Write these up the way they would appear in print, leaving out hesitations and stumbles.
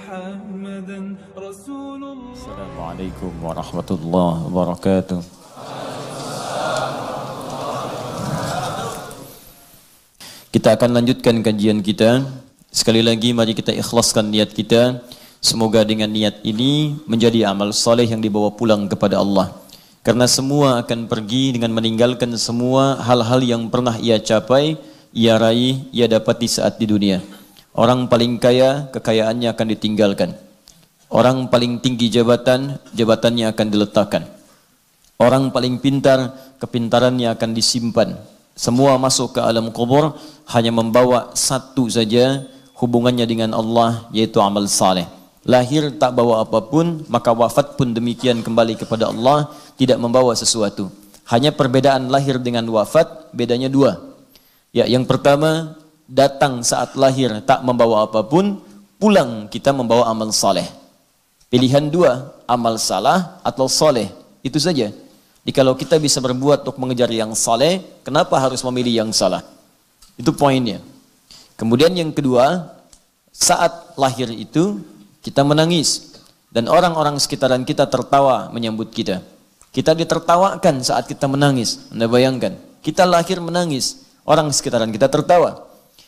محمدا رسول الله. السلام عليكم ورحمة الله وبركاته. Kita akan lanjutkan kajian kita. Sekali lagi mari kita ikhlaskan niat kita. Semoga dengan niat ini menjadi amal soleh yang dibawa pulang kepada Allah. Karena semua akan pergi dengan meninggalkan semua hal-hal yang pernah ia capai, ia raih, ia dapati saat di dunia. Orang paling kaya, kekayaannya akan ditinggalkan. Orang paling tinggi jabatan, jabatannya akan diletakkan. Orang paling pintar, kepintarannya akan disimpan. Semua masuk ke alam kubur hanya membawa satu saja hubungannya dengan Allah, yaitu amal saleh. Lahir tak bawa apapun, maka wafat pun demikian kembali kepada Allah, tidak membawa sesuatu. Hanya perbedaan lahir dengan wafat, bedanya dua. Ya, yang pertama, datang saat lahir tak membawa apapun, pulang kita membawa amal saleh. Pilihan dua, amal salah atau saleh, itu saja. Jadi kalau kita bisa berbuat untuk mengejar yang saleh, kenapa harus memilih yang salah? Itu poinnya. Kemudian yang kedua, saat lahir itu kita menangis dan orang-orang sekitaran kita tertawa menyambut kita. Kita ditertawakan saat kita menangis. Anda bayangkan, kita lahir menangis, orang sekitaran kita tertawa.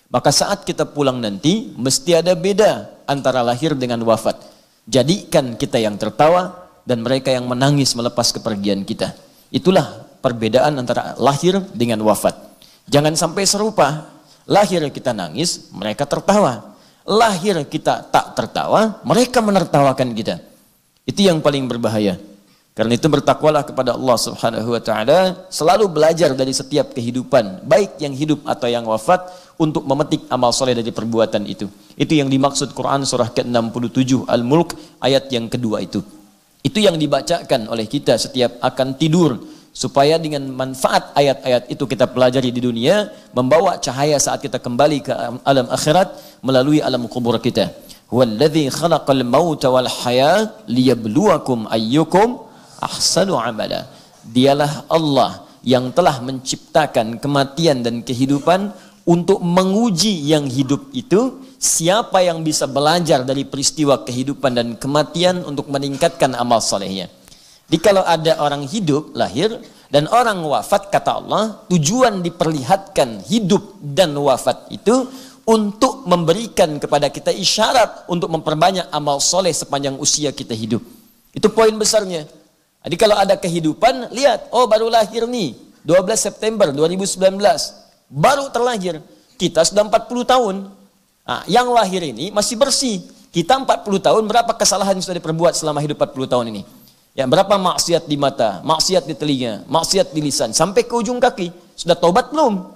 Maka saat kita pulang nanti mesti ada beda antara lahir dengan wafat. Jadikan kita yang tertawa dan mereka yang menangis melepas kepergian kita. Itulah perbedaan antara lahir dengan wafat. Jangan sampai serupa. Lahir kita nangis, mereka tertawa. Lahir kita tak tertawa, mereka menertawakan kita. Itu yang paling berbahaya. Karena itu bertakwalah kepada Allah Subhanahu wa taala, selalu belajar dari setiap kehidupan, baik yang hidup atau yang wafat, untuk memetik amal soleh dari perbuatan itu. Itu yang dimaksud Quran surah ke-67 Al-Mulk ayat yang kedua itu. Itu yang dibacakan oleh kita setiap akan tidur, supaya dengan manfaat ayat-ayat itu kita pelajari di dunia, membawa cahaya saat kita kembali ke alam akhirat melalui alam kubur kita. Huwallazi khalaqal mauta wal haya liyabluwakum ayyukum ahsanu amala. Dialah Allah yang telah menciptakan kematian dan kehidupan untuk menguji yang hidup itu, siapa yang bisa belajar dari peristiwa kehidupan dan kematian untuk meningkatkan amal solehnya. Jadi kalau ada orang hidup, lahir, dan orang wafat, kata Allah, tujuan diperlihatkan hidup dan wafat itu untuk memberikan kepada kita isyarat untuk memperbanyak amal soleh sepanjang usia kita hidup. Itu poin besarnya. Jadi kalau ada kehidupan, lihat, oh baru lahir nih, 12 September 2019, baru terlahir, kita sudah 40 tahun. Nah, yang lahir ini masih bersih. Kita 40 tahun, berapa kesalahan yang sudah diperbuat selama hidup 40 tahun ini? Ya, berapa maksiat di mata, maksiat di telinga, maksiat di lisan, sampai ke ujung kaki. Sudah tobat belum?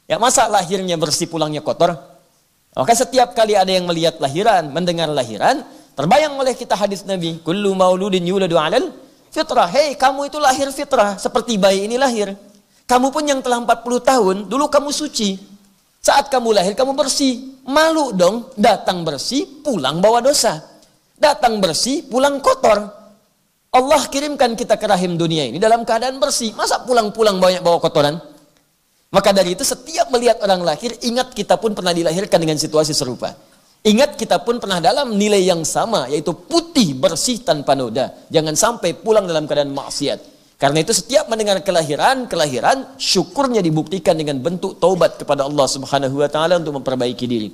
Ya, masa lahirnya bersih, pulangnya kotor? Maka setiap kali ada yang melihat lahiran, mendengar lahiran, terbayang oleh kita hadis Nabi, kullu mauludin yuladu 'alal fitrah. Hei, kamu itu lahir fitrah, seperti bayi ini lahir. Kamu pun yang telah 40 tahun, dulu kamu suci. Saat kamu lahir, kamu bersih. Malu dong, datang bersih, pulang bawa dosa. Datang bersih, pulang kotor. Allah kirimkan kita ke rahim dunia ini dalam keadaan bersih. Masa pulang-pulang banyak bawa kotoran? Maka dari itu setiap melihat orang lahir, ingat kita pun pernah dilahirkan dengan situasi serupa. Ingat kita pun pernah dalam nilai yang sama, yaitu putih, bersih, tanpa noda. Jangan sampai pulang dalam keadaan maksiat. Karena itu setiap mendengar kelahiran, syukurnya dibuktikan dengan bentuk taubat kepada Allah Subhanahu wa taala untuk memperbaiki diri.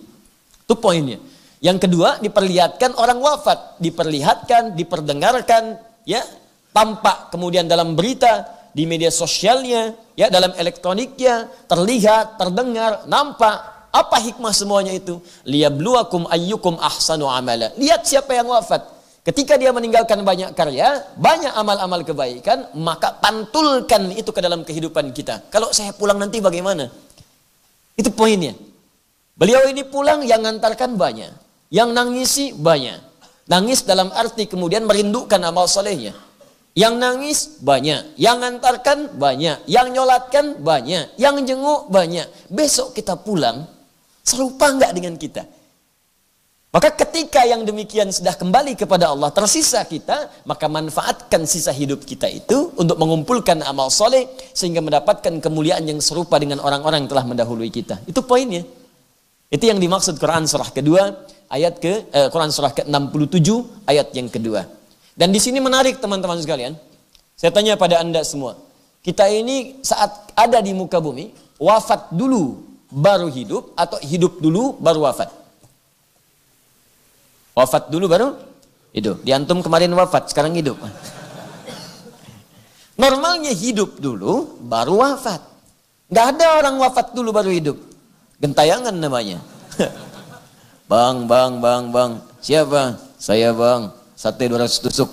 Itu poinnya. Yang kedua, diperlihatkan orang wafat, diperlihatkan, diperdengarkan, ya, tampak kemudian dalam berita, di media sosialnya, ya, dalam elektroniknya, terlihat, terdengar, nampak. Apa hikmah semuanya itu? Liyabluwakum ayyukum ahsanu amala. Lihat siapa yang wafat. Ketika dia meninggalkan banyak karya, banyak amal-amal kebaikan, maka pantulkan itu ke dalam kehidupan kita. Kalau saya pulang nanti bagaimana? Itu poinnya. Beliau ini pulang, yang ngantarkan banyak, yang nangisi banyak. Nangis dalam arti kemudian merindukan amal solehnya. Yang nangis banyak, yang ngantarkan banyak, yang nyolatkan banyak, yang jenguk banyak. Besok kita pulang, serupa enggak dengan kita? Maka ketika yang demikian sudah kembali kepada Allah, tersisa kita, maka manfaatkan sisa hidup kita itu untuk mengumpulkan amal soleh, sehingga mendapatkan kemuliaan yang serupa dengan orang-orang yang telah mendahului kita. Itu poinnya. Itu yang dimaksud Quran surah kedua, ayat Quran surah ke-67, ayat yang kedua. Dan di sini menarik teman-teman sekalian. Saya tanya pada Anda semua. Kita ini saat ada di muka bumi, wafat dulu baru hidup atau hidup dulu baru wafat? Wafat dulu baru hidup. Di antum kemarin wafat, sekarang hidup. Normalnya hidup dulu baru wafat. Nggak ada orang wafat dulu baru hidup. Gentayangan namanya. Bang. Siapa? Saya bang. Sate 200 tusuk.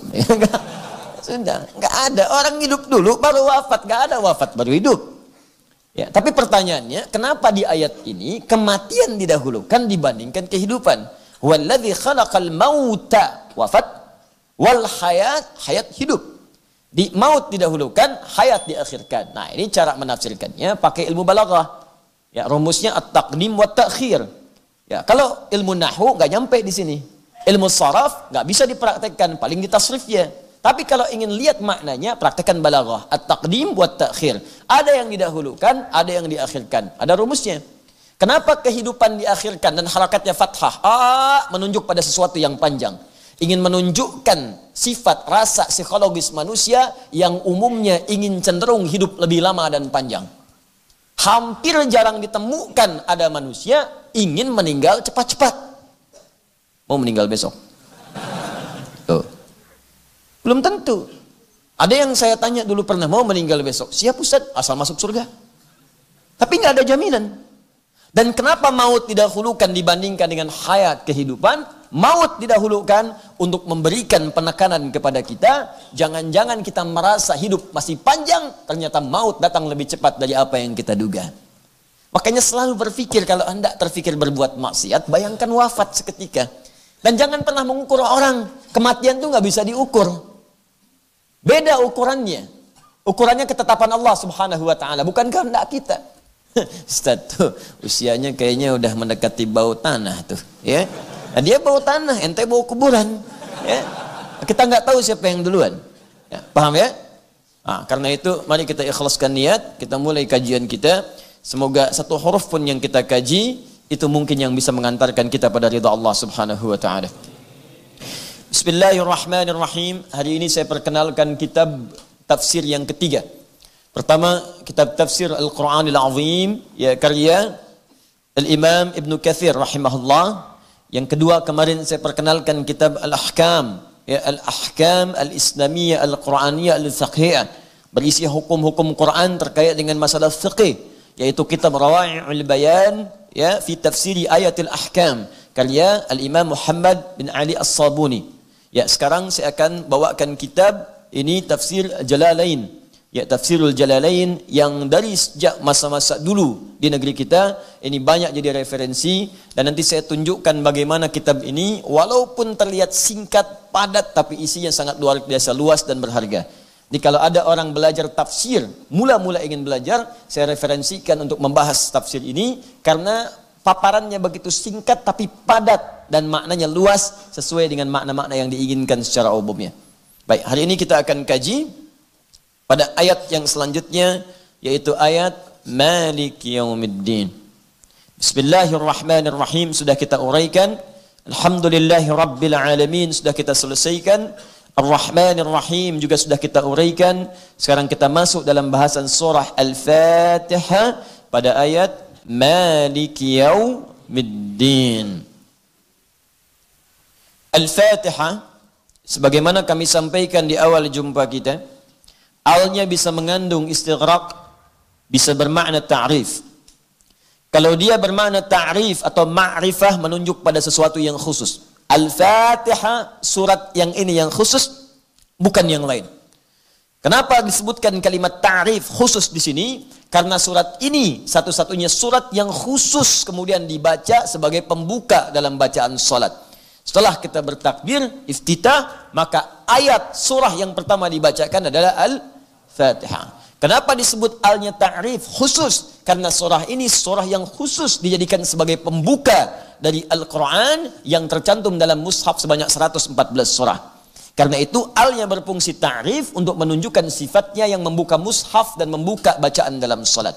Sudah, nggak ada. Orang hidup dulu baru wafat. Nggak ada wafat baru hidup. Ya, tapi pertanyaannya, kenapa di ayat ini kematian didahulukan dibandingkan kehidupan? Walladzi khalaqal mauta wafat wal hayat hidup. Di maut didahulukan, hayat diakhirkan. Nah, ini cara menafsirkannya pakai ilmu balaghah. Ya, rumusnya at-taqdim wa ta'khir. Ya, kalau ilmu nahwu nggak nyampe di sini. Ilmu saraf nggak bisa dipraktekkan, paling di tasrifnya. Tapi kalau ingin lihat maknanya, praktekkan balaghah. At-taqdim wa ta'khir. Ada yang didahulukan, ada yang diakhirkan. Ada rumusnya. Kenapa kehidupan diakhirkan dan harakatnya fathah? Menunjuk pada sesuatu yang panjang. Ingin menunjukkan sifat rasa psikologis manusia yang umumnya ingin cenderung hidup lebih lama dan panjang. Hampir jarang ditemukan ada manusia ingin meninggal cepat-cepat. Mau meninggal besok? Tuh. Belum tentu. Ada yang saya tanya dulu pernah, mau meninggal besok? Siap Ustaz, asal masuk surga. Tapi nggak ada jaminan. Dan kenapa maut didahulukan dibandingkan dengan hayat kehidupan? Maut didahulukan untuk memberikan penekanan kepada kita. Jangan-jangan kita merasa hidup masih panjang, ternyata maut datang lebih cepat dari apa yang kita duga. Makanya selalu berpikir, kalau Anda terpikir berbuat maksiat, bayangkan wafat seketika. Dan jangan pernah mengukur orang. Kematian itu nggak bisa diukur. Beda ukurannya. Ukurannya ketetapan Allah Subhanahu wa Ta'ala, bukan kehendak kita. Ustaz tuh usianya kayaknya udah mendekati bau tanah tuh, ya. Nah, dia bau tanah, ente bau kuburan, ya. Kita nggak tahu siapa yang duluan, ya, paham ya? Nah, karena itu mari kita ikhlaskan niat, kita mulai kajian kita. Semoga satu huruf pun yang kita kaji itu mungkin yang bisa mengantarkan kita pada ridha Allah Subhanahu wa Ta'ala. Bismillahirrahmanirrahim. Hari ini saya perkenalkan kitab tafsir yang ketiga. Pertama, kitab tafsir Al-Quranil Azim, ya, karya Al-Imam Ibn Kathir rahimahullah. Yang kedua, kemarin saya perkenalkan kitab Al-Ahkam, ya, Al-Ahkam Al-Islamiyah Al-Quraniyah Al-Fiqhiyah, berisi hukum-hukum Quran terkait dengan masalah fiqih, yaitu kitab Rawa'i'ul Bayan, ya, fi tafsiri ayatil ahkam, karya Al-Imam Muhammad bin Ali As-Sabuni. Ya, sekarang saya akan bawakan kitab ini, tafsir Jalalain. Ya, tafsirul Jalalain yang dari sejak masa-masa dulu di negeri kita ini banyak jadi referensi, dan nanti saya tunjukkan bagaimana kitab ini walaupun terlihat singkat, padat, tapi isinya sangat luar biasa luas dan berharga. Jadi kalau ada orang belajar tafsir, mula-mula ingin belajar, saya referensikan untuk membahas tafsir ini karena paparannya begitu singkat tapi padat dan maknanya luas sesuai dengan makna-makna yang diinginkan secara umumnya. Baik, hari ini kita akan kaji pada ayat yang selanjutnya, yaitu ayat Maliki Yaumiddin. Bismillahirrahmanirrahim sudah kita uraikan. Alhamdulillahi Rabbil Alamin sudah kita selesaikan. Ar-Rahmanir-Rahim juga sudah kita uraikan. Sekarang kita masuk dalam bahasan surah Al-Fatihah pada ayat Maliki Yaumiddin. Al-Fatihah, sebagaimana kami sampaikan di awal jumpa kita, alnya bisa mengandung istighraq, bisa bermakna ta'rif. Kalau dia bermakna ta'rif atau ma'rifah, menunjuk pada sesuatu yang khusus. Al-Fatihah, surat yang ini yang khusus, bukan yang lain. Kenapa disebutkan kalimat ta'rif khusus di sini? Karena surat ini satu-satunya surat yang khusus kemudian dibaca sebagai pembuka dalam bacaan salat. Setelah kita bertakbir iftitah, maka ayat surah yang pertama dibacakan adalah Al-Fatihah. Kenapa disebut alnya ta'rif khusus? Karena surah ini surah yang khusus dijadikan sebagai pembuka dari Al-Quran yang tercantum dalam mushaf sebanyak 114 surah. Karena itu alnya berfungsi ta'rif untuk menunjukkan sifatnya yang membuka mushaf dan membuka bacaan dalam salat.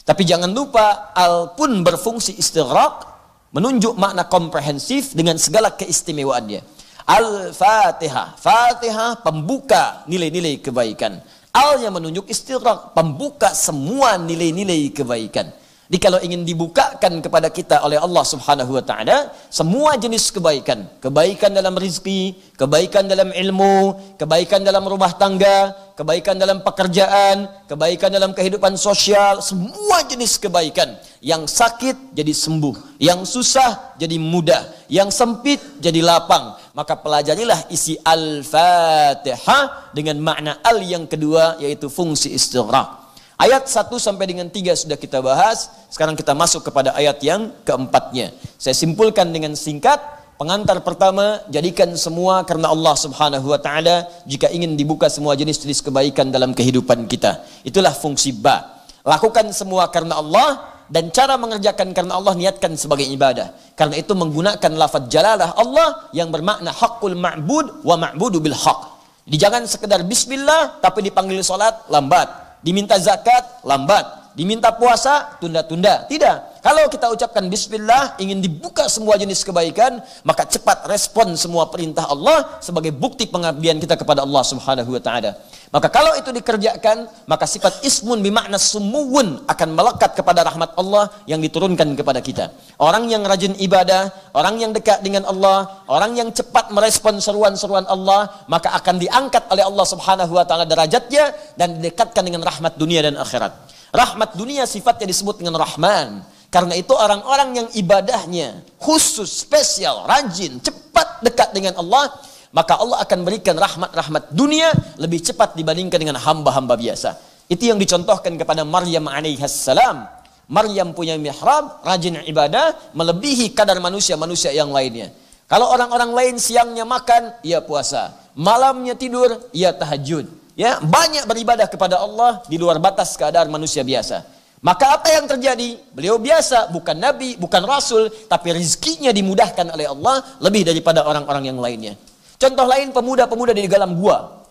Tapi jangan lupa al pun berfungsi istighraq, menunjuk makna komprehensif dengan segala keistimewaannya. Al-Fatihah, Fatihah pembuka nilai-nilai kebaikan. Al-nya menunjuk istighraq, pembuka semua nilai-nilai kebaikan. Jadi kalau ingin dibukakan kepada kita oleh Allah Subhanahu wa taala semua jenis kebaikan, kebaikan dalam rizki, kebaikan dalam ilmu, kebaikan dalam rumah tangga, kebaikan dalam pekerjaan, kebaikan dalam kehidupan sosial, semua jenis kebaikan. Yang sakit jadi sembuh, yang susah jadi mudah, yang sempit jadi lapang. Maka pelajarilah isi Al-Fatihah dengan makna al yang kedua, yaitu fungsi istighraq. Ayat 1 sampai dengan 3 sudah kita bahas. Sekarang kita masuk kepada ayat yang keempatnya. Saya simpulkan dengan singkat. Pengantar pertama, jadikan semua karena Allah Subhanahu wa taala jika ingin dibuka semua jenis-jenis kebaikan dalam kehidupan kita. Itulah fungsi ba. Lakukan semua karena Allah, dan cara mengerjakan karena Allah niatkan sebagai ibadah. Karena itu menggunakan lafaz jalalah Allah yang bermakna haqqul ma'bud wa ma'budu bil haqq. Jadi jangan sekedar bismillah tapi dipanggil salat lambat. Diminta zakat, lambat. Diminta puasa, tunda-tunda. Tidak. Kalau kita ucapkan bismillah, ingin dibuka semua jenis kebaikan, maka cepat respon semua perintah Allah sebagai bukti pengabdian kita kepada Allah Subhanahu wa taala. Maka kalau itu dikerjakan, maka sifat ismun bimakna sumuwun akan melekat kepada rahmat Allah yang diturunkan kepada kita. Orang yang rajin ibadah, orang yang dekat dengan Allah, orang yang cepat merespon seruan-seruan Allah, maka akan diangkat oleh Allah Subhanahu wa taala derajatnya dan didekatkan dengan rahmat dunia dan akhirat. Rahmat dunia sifatnya disebut dengan Rahman. Karena itu orang-orang yang ibadahnya khusus, spesial, rajin, cepat dekat dengan Allah, maka Allah akan berikan rahmat-rahmat dunia lebih cepat dibandingkan dengan hamba-hamba biasa. Itu yang dicontohkan kepada Maryam alaihissalam. Maryam punya mihrab, rajin ibadah, melebihi kadar manusia-manusia yang lainnya. Kalau orang-orang lain siangnya makan, ia puasa. Malamnya tidur, ia tahajud. Ya, banyak beribadah kepada Allah di luar batas keadaan manusia biasa. Maka apa yang terjadi? Beliau biasa, bukan nabi, bukan rasul, tapi rizkinya dimudahkan oleh Allah lebih daripada orang-orang yang lainnya. Contoh lain, pemuda-pemuda di dalam gua,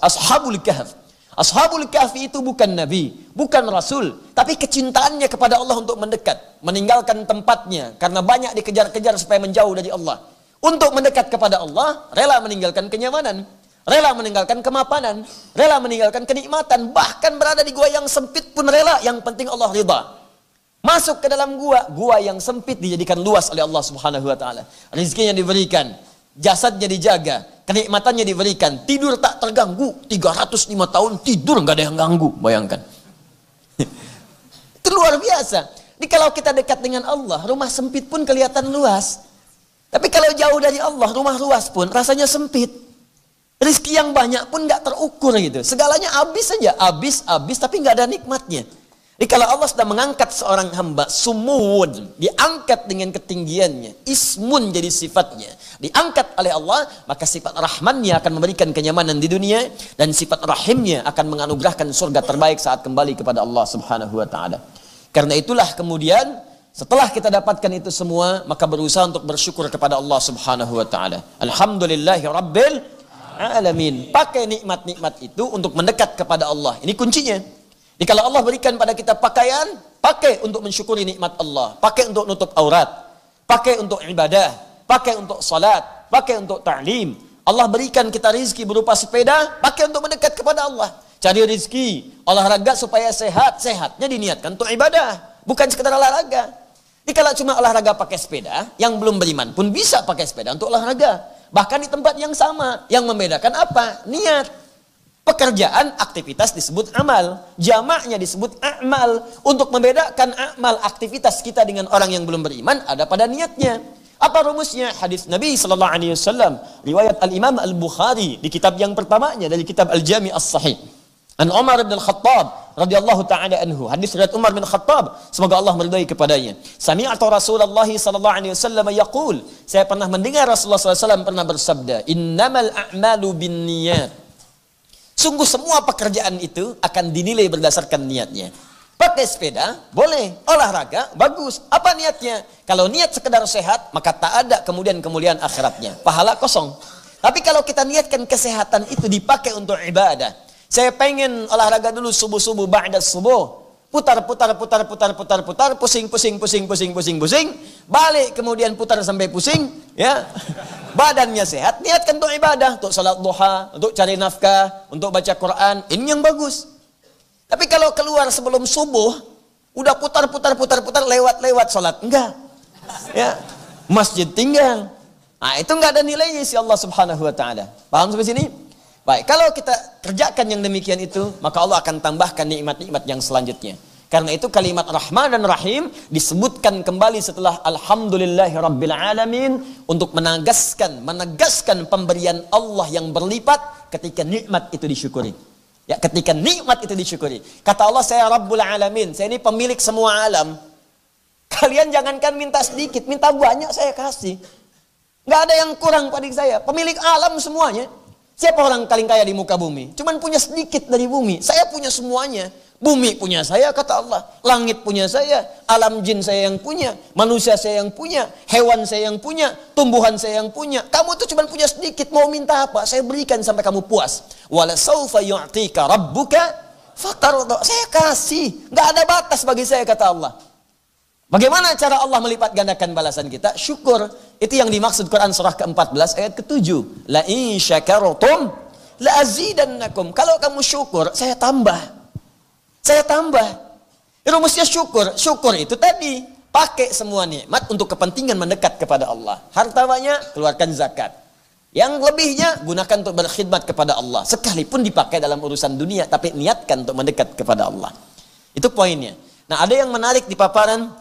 Ashabul Kahf. Ashabul Kahfi itu bukan nabi, bukan rasul, tapi kecintaannya kepada Allah untuk mendekat, meninggalkan tempatnya karena banyak dikejar-kejar supaya menjauh dari Allah. Untuk mendekat kepada Allah, rela meninggalkan kenyamanan, rela meninggalkan kemapanan, rela meninggalkan kenikmatan, bahkan berada di gua yang sempit pun rela, yang penting Allah ridha. Masuk ke dalam gua yang sempit dijadikan luas oleh Allah Subhanahu wa taala. Rizkinya diberikan, jasadnya dijaga, kenikmatannya diberikan, tidur tak terganggu, 305 tahun tidur nggak ada yang ganggu, bayangkan. Itu luar biasa. Jadi kalau kita dekat dengan Allah, rumah sempit pun kelihatan luas. Tapi kalau jauh dari Allah, rumah luas pun rasanya sempit. Rizki yang banyak pun nggak terukur gitu. Segalanya habis saja, habis, tapi nggak ada nikmatnya. Jadi kalau Allah sudah mengangkat seorang hamba, sumuwun, diangkat dengan ketinggiannya, ismun jadi sifatnya, diangkat oleh Allah, maka sifat rahmannya akan memberikan kenyamanan di dunia, dan sifat rahimnya akan menganugerahkan surga terbaik saat kembali kepada Allah Subhanahu wa taala. Karena itulah kemudian setelah kita dapatkan itu semua, maka berusaha untuk bersyukur kepada Allah Subhanahu wa taala. Alhamdulillahi rabbil alamin. Pakai nikmat-nikmat itu untuk mendekat kepada Allah. Ini kuncinya. Jadi kalau Allah berikan pada kita pakaian, pakai untuk mensyukuri nikmat Allah, pakai untuk nutup aurat, pakai untuk ibadah, pakai untuk salat, pakai untuk ta'lim. Allah berikan kita rizki berupa sepeda, pakai untuk mendekat kepada Allah. Cari rizki, olahraga supaya sehat, sehatnya diniatkan untuk ibadah, bukan sekedar olahraga. Jadi kalau cuma olahraga pakai sepeda, yang belum beriman pun bisa pakai sepeda untuk olahraga. Bahkan di tempat yang sama, yang membedakan apa? Niat. Pekerjaan, aktivitas disebut amal. Jamaknya disebut a'mal. Untuk membedakan amal, aktivitas kita dengan orang yang belum beriman, ada pada niatnya. Apa rumusnya? Hadis Nabi SAW. Riwayat Al-Imam Al-Bukhari. Di kitab yang pertamanya, dari kitab Al-Jami As-Sahih. An Umar bin Khattab radhiyallahu ta'ala anhu. Hadis riwayat Umar bin Khattab, semoga Allah meridai kepadanya. Sami'tu Rasulullah sallallahu alaihi wasallam yaqul, saya pernah mendengar Rasulullah SAW pernah bersabda, innamal a'malu binniyat. Sungguh semua pekerjaan itu akan dinilai berdasarkan niatnya. Pakai sepeda boleh, olahraga bagus. Apa niatnya? Kalau niat sekedar sehat, maka tak ada kemudian kemuliaan akhiratnya, pahala kosong. Tapi kalau kita niatkan kesehatan itu dipakai untuk ibadah, saya pengen olahraga dulu subuh-subuh, ba'da subuh. putar, pusing, balik kemudian putar sampai pusing, ya. Badannya sehat, niatkan untuk ibadah, untuk salat duha, untuk cari nafkah, untuk baca Quran, ini yang bagus. Tapi kalau keluar sebelum subuh, udah putar, lewat salat, enggak. Ya, masjid tinggal. Nah, itu enggak ada nilainya si Allah Subhanahu wa taala. Paham sampai sini? Baik, kalau kita kerjakan yang demikian itu, maka Allah akan tambahkan nikmat-nikmat yang selanjutnya. Karena itu kalimat Rahman dan Rahim disebutkan kembali setelah Alhamdulillahi Rabbil Alamin untuk menegaskan pemberian Allah yang berlipat ketika nikmat itu disyukuri. Ya, ketika nikmat itu disyukuri. Kata Allah, saya Rabbul Alamin, saya ini pemilik semua alam. Kalian jangankan minta sedikit, minta banyak saya kasih. Nggak ada yang kurang pada saya, pemilik alam semuanya. Siapa orang paling kaya di muka bumi? Cuman punya sedikit dari bumi. Saya punya semuanya. Bumi punya saya, kata Allah. Langit punya saya. Alam jin saya yang punya. Manusia saya yang punya. Hewan saya yang punya. Tumbuhan saya yang punya. Kamu tuh cuman punya sedikit. Mau minta apa? Saya berikan sampai kamu puas. Wala sawfa yu'tika rabbuka fatarda. Saya kasih. Nggak ada batas bagi saya, kata Allah. Bagaimana cara Allah melipat gandakan balasan kita? Syukur. Itu yang dimaksud Quran surah ke-14 ayat ke-7. La in syakartum la azidannakum. Kalau kamu syukur, saya tambah. Saya tambah. Rumusnya syukur. Syukur itu tadi, pakai semua nikmat untuk kepentingan mendekat kepada Allah. Harta banyak, keluarkan zakat. Yang lebihnya gunakan untuk berkhidmat kepada Allah. Sekalipun dipakai dalam urusan dunia, tapi niatkan untuk mendekat kepada Allah. Itu poinnya. Nah, ada yang menarik di paparan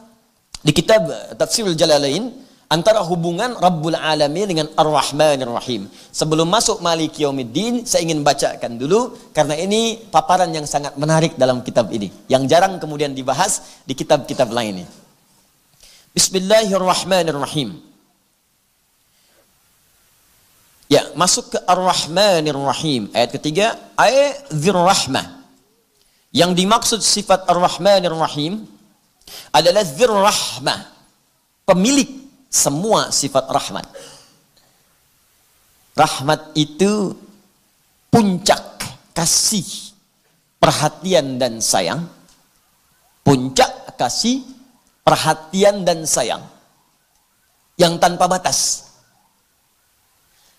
di kitab Tafsirul Jalalain antara hubungan Rabbul Alamin dengan Ar-Rahmanir Rahim. Sebelum masuk Maliki Yaumiddin, saya ingin bacakan dulu karena ini paparan yang sangat menarik dalam kitab ini, yang jarang kemudian dibahas di kitab-kitab lainnya. Bismillahirrahmanirrahim. Ya, masuk ke Ar-Rahmanir Rahim. Ayat ketiga, ayat Dzir-Rahmah. Yang dimaksud sifat Ar-Rahmanir Rahim adalah Dzir-Rahmah, pemilik semua sifat rahmat. Rahmat itu puncak kasih, perhatian dan sayang. Puncak kasih, perhatian dan sayang yang tanpa batas.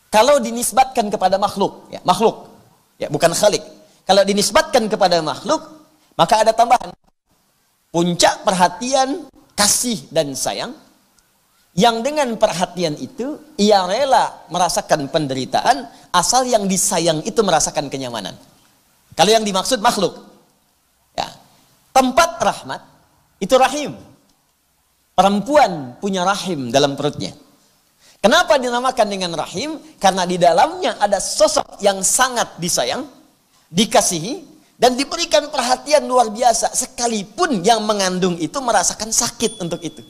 Kalau dinisbatkan kepada makhluk, ya bukan khalik. Kalau dinisbatkan kepada makhluk, maka ada tambahan. Puncak perhatian, kasih dan sayang, yang dengan perhatian itu ia rela merasakan penderitaan asal yang disayang itu merasakan kenyamanan. Kalau yang dimaksud makhluk, ya, tempat rahmat itu rahim. Perempuan punya rahim dalam perutnya. Kenapa dinamakan dengan rahim? Karena di dalamnya ada sosok yang sangat disayang, dikasihi, dan diberikan perhatian luar biasa, sekalipun yang mengandung itu merasakan sakit untuk itu.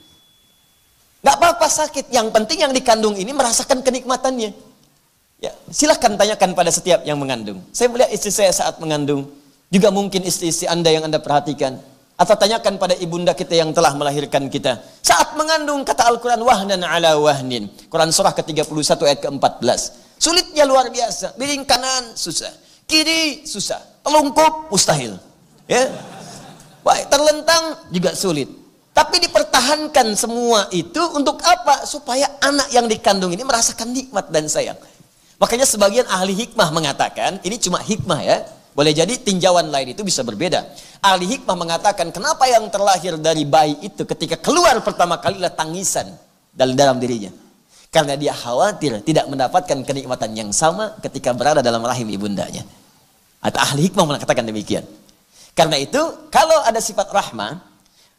Gak apa-apa sakit, yang penting yang dikandung ini merasakan kenikmatannya. Ya, silahkan tanyakan pada setiap yang mengandung. Saya melihat istri saya saat mengandung, juga mungkin istri-istri Anda yang Anda perhatikan. Atau tanyakan pada ibunda kita yang telah melahirkan kita. Saat mengandung, kata Al-Quran, wahnan ala wahnin. Quran surah ke-31 ayat ke-14. Sulitnya luar biasa, piring kanan susah, kiri susah, telungkup mustahil, ya. Baik, terlentang juga sulit. Tapi dipertahankan semua itu untuk apa? Supaya anak yang dikandung ini merasakan nikmat dan sayang. Makanya sebagian ahli hikmah mengatakan, ini cuma hikmah ya, boleh jadi tinjauan lain itu bisa berbeda. Ahli hikmah mengatakan, kenapa yang terlahir dari bayi itu ketika keluar pertama kali adalah tangisan dalam dirinya. Karena dia khawatir tidak mendapatkan kenikmatan yang sama ketika berada dalam rahim ibundanya. Atau ahli hikmah mengatakan demikian. Karena itu, kalau ada sifat rahmah,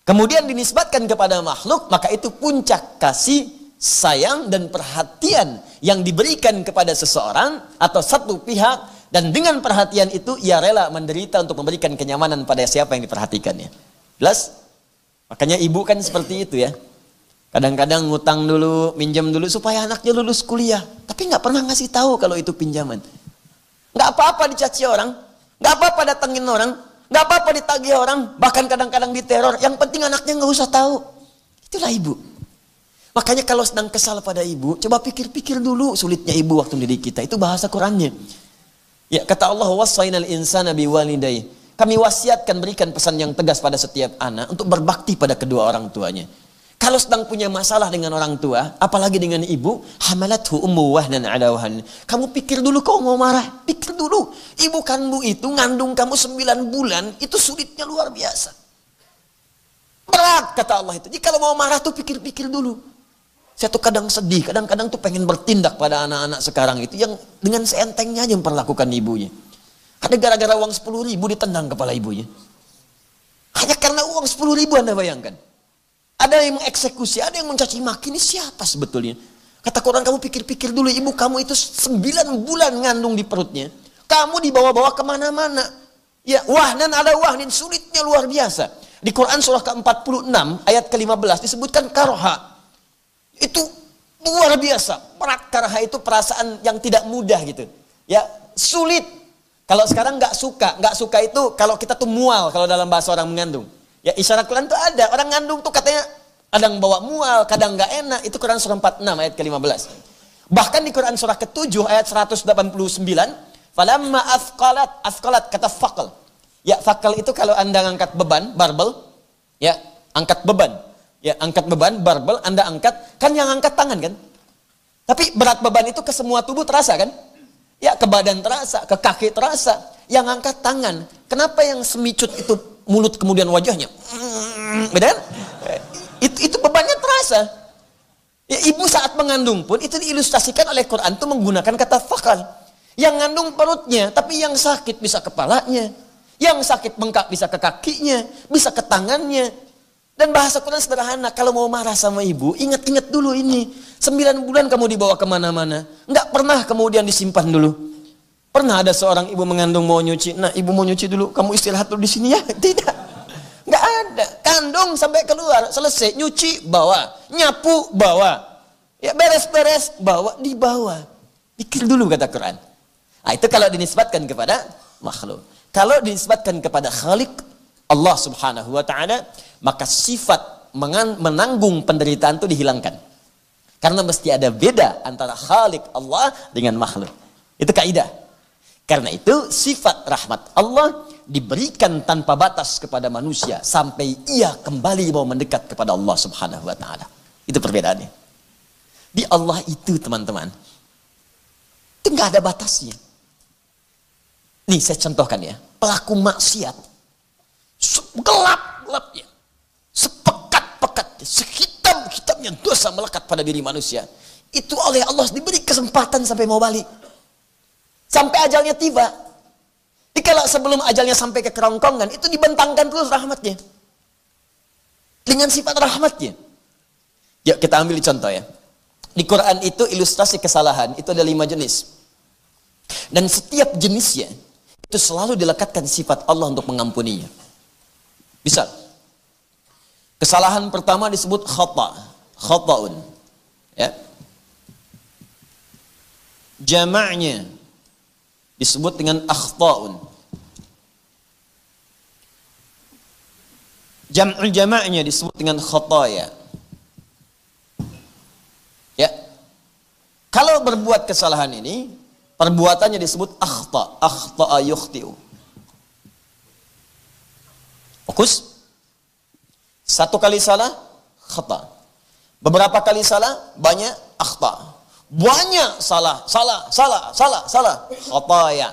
kemudian dinisbatkan kepada makhluk, maka itu puncak kasih, sayang, dan perhatian yang diberikan kepada seseorang atau satu pihak, dan dengan perhatian itu, ia rela menderita untuk memberikan kenyamanan pada siapa yang diperhatikannya. Jelas? Makanya ibu kan seperti itu ya. Kadang-kadang ngutang dulu, minjam dulu, supaya anaknya lulus kuliah. Tapi nggak pernah ngasih tahu kalau itu pinjaman. Nggak apa-apa dicaci orang, nggak apa-apa datengin orang, nggak apa-apa ditagih orang, bahkan kadang-kadang diteror. Yang penting anaknya nggak usah tahu. Itulah ibu. Makanya kalau sedang kesal pada ibu, coba pikir-pikir dulu sulitnya ibu waktu mendidik kita. Itu bahasa Qurannya. Ya, kata Allah, wassainal insana biwalidayhi kami wasiatkan berikan pesan yang tegas pada setiap anak untuk berbakti pada kedua orang tuanya. Kalau sedang punya masalah dengan orang tua, apalagi dengan ibu, hamalathu ummu wahnan ala wahn. Kamu pikir dulu kau mau marah, pikir dulu. Ibu kandung itu ngandung kamu 9 bulan, itu sulitnya luar biasa. Berat kata Allah itu. Jadi kalau mau marah tuh pikir-pikir dulu. Saya tuh kadang sedih, kadang-kadang tuh pengen bertindak pada anak-anak sekarang itu yang dengan seentengnya aja memperlakukan ibunya. Ada gara-gara uang 10.000 ditendang kepala ibunya. Hanya karena uang 10.000 Anda bayangkan. Ada yang mengeksekusi, ada yang mencaci maki. Ini siapa sebetulnya? Kata Quran, kamu pikir-pikir dulu, ibu kamu itu 9 bulan ngandung di perutnya. Kamu dibawa-bawa kemana-mana. Ya, wahnan ada wahnin, sulitnya luar biasa. Di Quran surah ke-46 ayat ke-15 disebutkan karha. Itu luar biasa. Berat, karha itu perasaan yang tidak mudah gitu. Ya, sulit. Kalau sekarang nggak suka itu kalau kita tuh mual kalau dalam bahasa orang mengandung. Ya, isyarat Quran tuh ada. Orang ngandung tuh katanya kadang bawa mual, kadang nggak enak. Itu Quran surah 46 ayat ke-15. Bahkan di Quran surah ke-7 ayat 189, falamma afqalat kata faqal. Ya, faqal itu kalau Anda angkat beban, barbel, ya, angkat beban. Ya, angkat beban, barbel, Anda angkat, kan yang angkat tangan kan? Tapi berat beban itu ke semua tubuh terasa kan? Ya, ke badan terasa, ke kaki terasa. Yang angkat tangan. Kenapa yang semicut itu mulut kemudian wajahnya? Beda kan? Itu bebannya terasa. Ya, ibu saat mengandung pun itu diilustrasikan oleh Quran itu menggunakan kata fakal. Yang ngandung perutnya, tapi yang sakit bisa kepalanya. Yang sakit bengkak bisa ke kakinya, bisa ke tangannya. Dan bahasa Quran sederhana, kalau mau marah sama ibu, ingat-ingat dulu ini. 9 bulan kamu dibawa kemana-mana. Nggak pernah kemudian disimpan dulu. Pernah ada seorang ibu mengandung mau nyuci. Nah, ibu mau nyuci dulu, kamu istirahat dulu di sini ya. Tidak. Nggak ada. Kandung sampai keluar, selesai. Nyuci, bawa. Nyapu, bawa. Ya, beres-beres, bawa, dibawa. Pikir dulu kata Quran. Nah, itu kalau dinisbatkan kepada makhluk. Kalau dinisbatkan kepada Khalik, Allah subhanahu wa ta'ala, maka sifat menanggung penderitaan itu dihilangkan. Karena mesti ada beda antara Khalik Allah dengan makhluk. Itu kaidah. Karena itu sifat rahmat Allah diberikan tanpa batas kepada manusia sampai ia kembali mau mendekat kepada Allah subhanahu wa ta'ala. Itu perbedaannya. Di Allah itu teman-teman, itu nggak ada batasnya. Nih saya contohkan ya, pelaku maksiat, gelap-gelapnya, sepekat-pekatnya, sehitam-hitamnya dosa melekat pada diri manusia. Itu oleh Allah diberi kesempatan sampai mau balik. Sampai ajalnya tiba. Dikala sebelum ajalnya sampai ke kerongkongan, itu dibentangkan terus rahmatnya. Dengan sifat rahmatnya. Yuk kita ambil contoh ya. Di Quran itu ilustrasi kesalahan, itu ada 5 jenis. Dan setiap jenisnya, itu selalu dilekatkan sifat Allah untuk mengampuninya. Misal, kesalahan pertama disebut khata'un. Ya. Jama'nya disebut dengan akhta'un. Jama'nya disebut dengan khataya. Ya. Kalau berbuat kesalahan ini, perbuatannya disebut akhta'a yukhti'u. Fokus. Satu kali salah, khata'. Beberapa kali salah, banyak akhta'. Banyak salah. Khataya.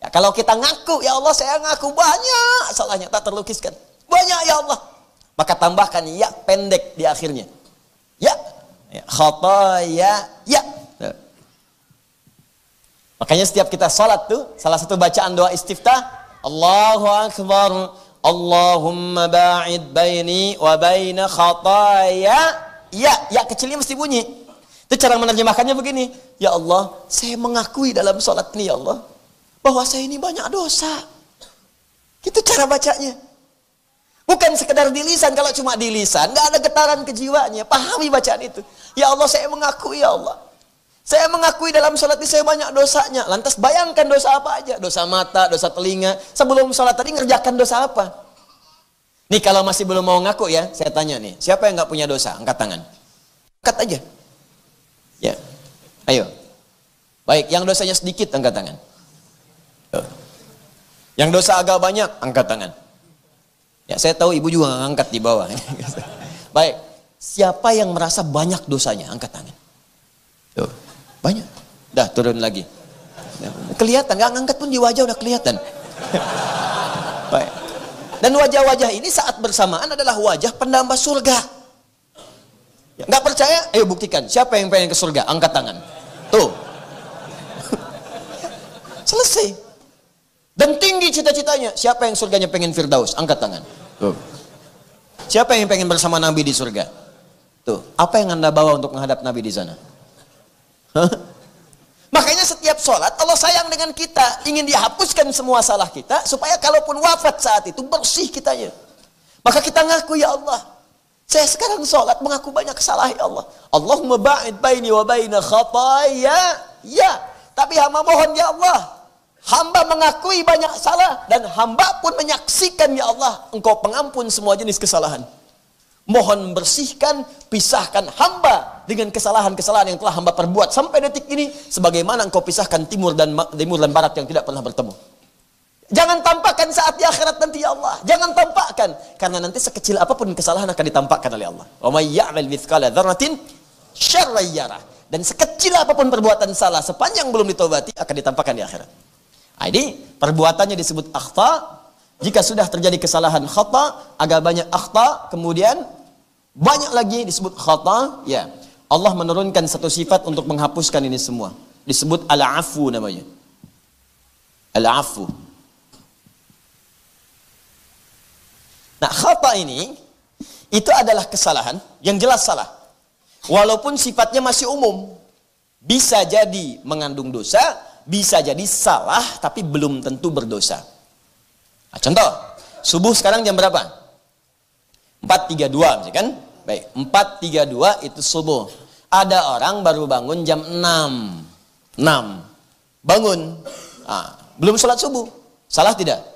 Ya, kalau kita ngaku, ya Allah saya ngaku banyak salahnya, tak terlukiskan. Banyak ya Allah. Maka tambahkan ya pendek di akhirnya. Ya. Khataya. Ya. Makanya setiap kita salat tuh, salah satu bacaan doa istiftah, Allahu Akbar, Allahumma ba'id baini wa baina khataya. Ya kecilnya mesti bunyi. Itu cara menerjemahkannya begini. Ya Allah, saya mengakui dalam sholat ini ya Allah, bahwa saya ini banyak dosa. Itu cara bacanya. Bukan sekedar di lisan. Kalau cuma di lisan, nggak ada getaran ke jiwanya. Pahami bacaan itu. Ya Allah, saya mengakui ya Allah. Saya mengakui dalam sholat ini saya banyak dosanya. Lantas bayangkan dosa apa aja. Dosa mata, dosa telinga. Sebelum sholat tadi ngerjakan dosa apa? Nih kalau masih belum mau ngaku ya, saya tanya nih. Siapa yang nggak punya dosa? Angkat tangan. Angkat aja. Ya, ayo. Baik, yang dosanya sedikit angkat tangan. Yang dosa agak banyak, angkat tangan. Ya, saya tahu ibu juga nggak angkat di bawah. Baik, siapa yang merasa banyak dosanya, angkat tangan. Tuh, banyak. Dah turun lagi. Kelihatan, nggak ngangkat pun di wajah udah kelihatan. Baik. Dan wajah-wajah ini saat bersamaan adalah wajah penambah surga. Nggak percaya? Ayo buktikan. Siapa yang pengen ke surga? Angkat tangan. Tuh. Selesai. Dan tinggi cita-citanya. Siapa yang surganya pengen Firdaus? Angkat tangan. Tuh. Siapa yang pengen bersama Nabi di surga? Tuh. Apa yang Anda bawa untuk menghadap Nabi di sana? Hah? Makanya setiap sholat Allah sayang dengan kita, ingin dihapuskan semua salah kita supaya kalaupun wafat saat itu bersih kitanya. Maka kita ngaku, ya Allah, saya sekarang sholat mengaku banyak kesalahan, ya Allah. Allahumma ba'id baini wa baina khataya. Ya, tapi hamba mohon, ya Allah, hamba mengakui banyak salah dan hamba pun menyaksikan, ya Allah, Engkau pengampun semua jenis kesalahan. Mohon bersihkan, pisahkan hamba dengan kesalahan-kesalahan yang telah hamba perbuat sampai detik ini, sebagaimana Engkau pisahkan timur dan barat yang tidak pernah bertemu. Jangan tampakkan saat di akhirat nanti, ya Allah. Jangan tampakkan, karena nanti sekecil apapun kesalahan akan ditampakkan oleh Allah. Wa may ya'mal mithqala dzarratin syarran yarah. Dan sekecil apapun perbuatan salah sepanjang belum ditobati akan ditampakkan di akhirat. Nah, ini perbuatannya disebut akhta. Jika sudah terjadi kesalahan khata, agak banyak akhta, kemudian banyak lagi disebut khata, ya. Allah menurunkan satu sifat untuk menghapuskan ini semua. Disebut al-afu namanya. Al-afu. Nah, khata ini itu adalah kesalahan yang jelas salah. Walaupun sifatnya masih umum. Bisa jadi mengandung dosa, bisa jadi salah tapi belum tentu berdosa. Nah, contoh, subuh sekarang jam berapa? 4.32 misalkan. Baik, 4.32 itu subuh. Ada orang baru bangun jam 6. Bangun. Nah, belum sholat subuh. Salah tidak?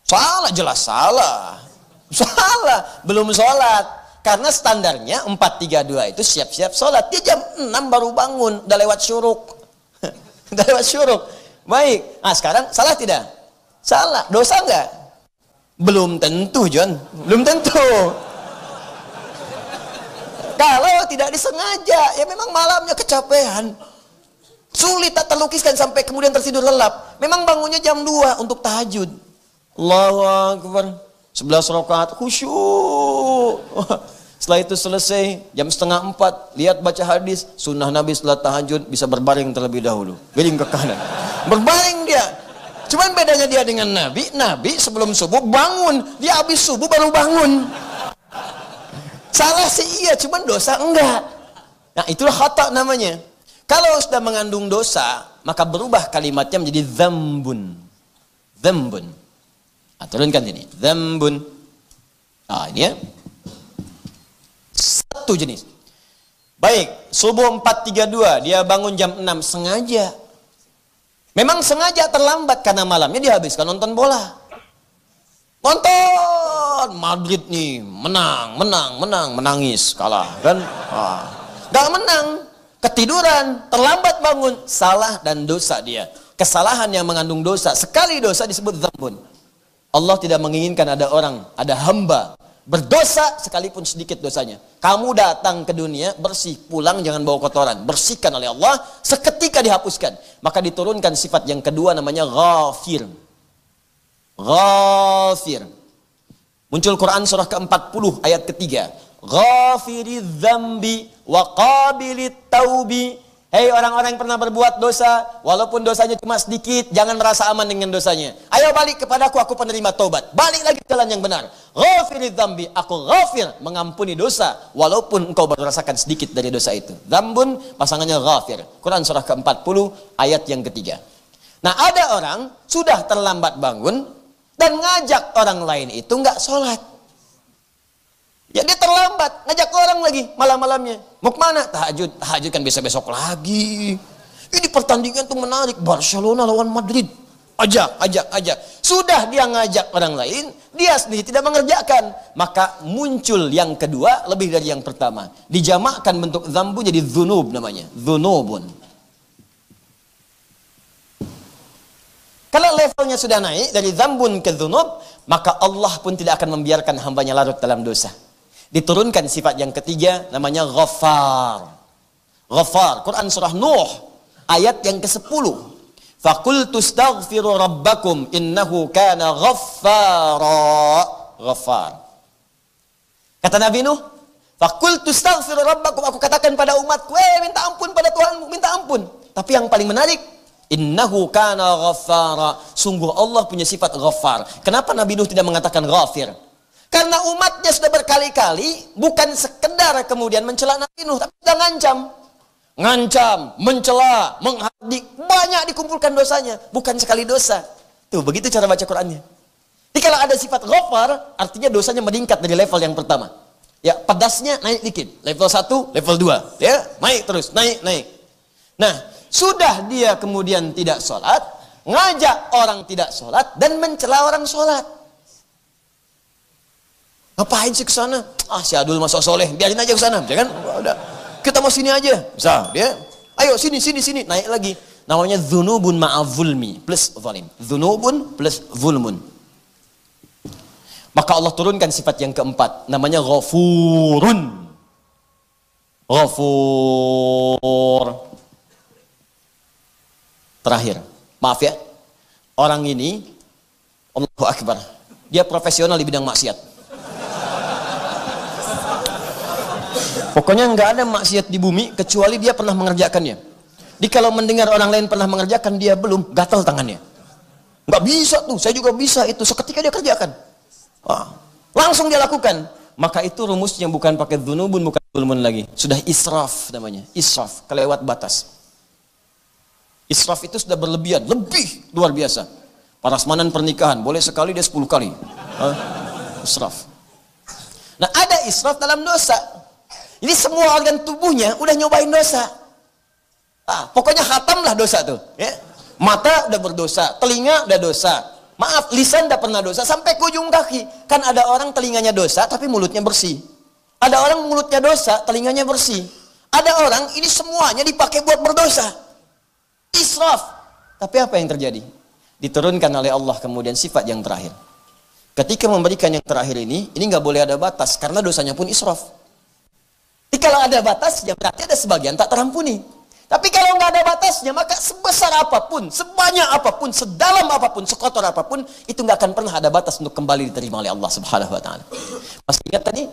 Salah, jelas salah. Salah, belum sholat. Karena standarnya 4.32 itu siap-siap sholat. Dia jam 6 baru bangun, udah lewat syuruk. Udah lewat syuruk. Baik, nah sekarang salah tidak? Salah, dosa enggak? Belum tentu, John. Belum tentu. Kalau tidak disengaja, ya memang malamnya kecapean. Sulit tak terlukiskan sampai kemudian tertidur lelap. Memang bangunnya jam 2 untuk tahajud. Allahu Akbar. 11 rakaat khusyuk. Setelah itu selesai, jam 3:30, lihat baca hadis, sunnah Nabi setelah tahajud bisa berbaring terlebih dahulu. Miring ke kanan. Berbaring dia. Cuman bedanya dia dengan Nabi sebelum subuh bangun, dia habis subuh baru bangun. Salah sih iya, cuman dosa enggak. Nah, itulah khata namanya. Kalau sudah mengandung dosa, maka berubah kalimatnya menjadi dzambun. Dzambun. Nah, turunkan ini. Dzambun. Nah, ini ya. Satu jenis. Baik, subuh 4.32, dia bangun jam 6 sengaja. Memang sengaja terlambat karena malamnya dihabiskan nonton bola. Nonton Madrid nih, menangis, kalah kan? Gak menang, ketiduran, terlambat bangun, salah dan dosa dia. Kesalahan yang mengandung dosa, sekali dosa disebut dzambun. Allah tidak menginginkan ada orang, ada hamba berdosa sekalipun sedikit dosanya. Kamu datang ke dunia bersih, pulang jangan bawa kotoran, bersihkan oleh Allah, seketika dihapuskan. Maka diturunkan sifat yang kedua namanya ghafir. Ghafir. Muncul Quran surah ke-40 ayat ketiga. Ghafiridz dzambi wa qabilit taubi. Hei orang-orang yang pernah berbuat dosa, walaupun dosanya cuma sedikit, jangan merasa aman dengan dosanya. Ayo balik kepadaku, aku penerima taubat. Balik lagi ke jalan yang benar. Ghafiridz dzambi, aku ghafir, mengampuni dosa, walaupun engkau baru rasakan sedikit dari dosa itu. Dzambun pasangannya ghafir. Quran surah ke-40 ayat yang ketiga. Nah, ada orang sudah terlambat bangun dan ngajak orang lain itu nggak sholat. Ya dia terlambat, ngajak orang lagi malam-malamnya. Mau kemana? Tahajud. Tahajud kan besok-besok lagi. Ini pertandingan tuh menarik. Barcelona lawan Madrid. Ajak. Sudah dia ngajak orang lain, dia sendiri tidak mengerjakan. Maka muncul yang kedua lebih dari yang pertama. Dijamakkan bentuk dzambu jadi dzunub namanya. Dzunubun. Kalau levelnya sudah naik dari dzambun ke dzunub, maka Allah pun tidak akan membiarkan hambanya larut dalam dosa. Diturunkan sifat yang ketiga, namanya Ghaffar. Ghaffar, Quran surah Nuh, ayat yang ke-10. Faqultu astaghfiru rabbakum innahu kana ghaffara. Ghaffar. Kata Nabi Nuh, faqultu astaghfiru rabbakum, aku katakan pada umatku, minta ampun pada Tuhanmu, minta ampun. Tapi yang paling menarik, innahu kana ghaffara. Sungguh Allah punya sifat ghaffar. Kenapa Nabi Nuh tidak mengatakan ghafir? Karena umatnya sudah berkali-kali bukan sekedar kemudian mencela Nabi Nuh, tapi sudah ngancam, mencela, menghardik, banyak dikumpulkan dosanya, bukan sekali dosa. Tuh, begitu cara baca Qur'annya. Jadi kalau ada sifat ghafar, artinya dosanya meningkat dari level yang pertama. Ya, pedasnya naik dikit. Level 1, level 2. Ya, naik terus, naik. Nah, sudah dia kemudian tidak sholat, ngajak orang tidak sholat, dan mencela orang sholat. Ngapain sih ke sana? Si Adul masuk soleh, biarin aja ke sana, ya kan? Udah, kita mau sini aja. Bisa, dia. Ayo sini, naik lagi. Namanya dzunubun ma'avulmi plus zalim. Dzunubun plus zulmun. Maka Allah turunkan sifat yang keempat, namanya Ghafurun. Ghafur. Terakhir, maaf ya, orang ini, Allahu Akbar, dia profesional di bidang maksiat. Pokoknya nggak ada maksiat di bumi kecuali dia pernah mengerjakannya. Jadi kalau mendengar orang lain pernah mengerjakan, dia belum, gatal tangannya. Nggak bisa tuh, saya juga bisa itu. Seketika dia kerjakan, langsung dia lakukan. Maka itu rumusnya bukan pakai dzunubun, bukan zulmun lagi. Sudah israf namanya, israf, kelewat batas. Israf itu sudah berlebihan, lebih luar biasa. Prasmanan pernikahan, boleh sekali dia 10 kali. Israf. Nah, ada israf dalam dosa. Ini semua organ tubuhnya udah nyobain dosa. Pokoknya khatamlah dosa tuh. Ya. Mata udah berdosa, telinga udah dosa. Maaf, lisan udah pernah dosa, sampai ke ujung kaki. Kan ada orang telinganya dosa, tapi mulutnya bersih. Ada orang mulutnya dosa, telinganya bersih. Ada orang ini semuanya dipakai buat berdosa. Israf. Tapi apa yang terjadi? Diturunkan oleh Allah kemudian sifat yang terakhir. Ketika memberikan yang terakhir ini nggak boleh ada batas, karena dosanya pun israf. Jadi kalau ada batasnya, berarti ada sebagian tak terampuni. Tapi kalau nggak ada batasnya, maka sebesar apapun, sebanyak apapun, sedalam apapun, sekotor apapun, itu nggak akan pernah ada batas untuk kembali diterima oleh Allah Subhanahu Wa Taala. Masih ingat tadi?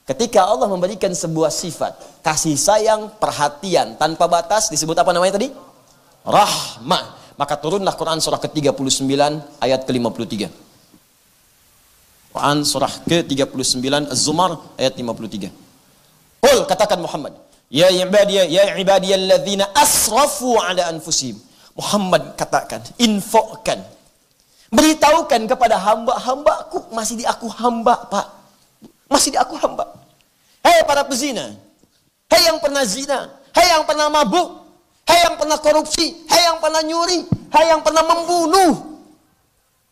Ketika Allah memberikan sebuah sifat kasih sayang, perhatian tanpa batas, disebut apa namanya tadi? Rahmah. Maka turunlah Quran surah ke-39 ayat ke-53. Quran surah ke-39 Az-Zumar ayat 53. Qul, katakan Muhammad, ya ibadiyalladzina asrafu ala anfusihim. Muhammad katakan, infokkan, beritahukan kepada hamba-hambaku, masih di aku hamba, Pak. Masih di aku hamba. Hei para pezina, hei yang pernah zina, hei yang pernah mabuk, hei yang pernah korupsi, hei yang pernah nyuri, hei yang pernah membunuh.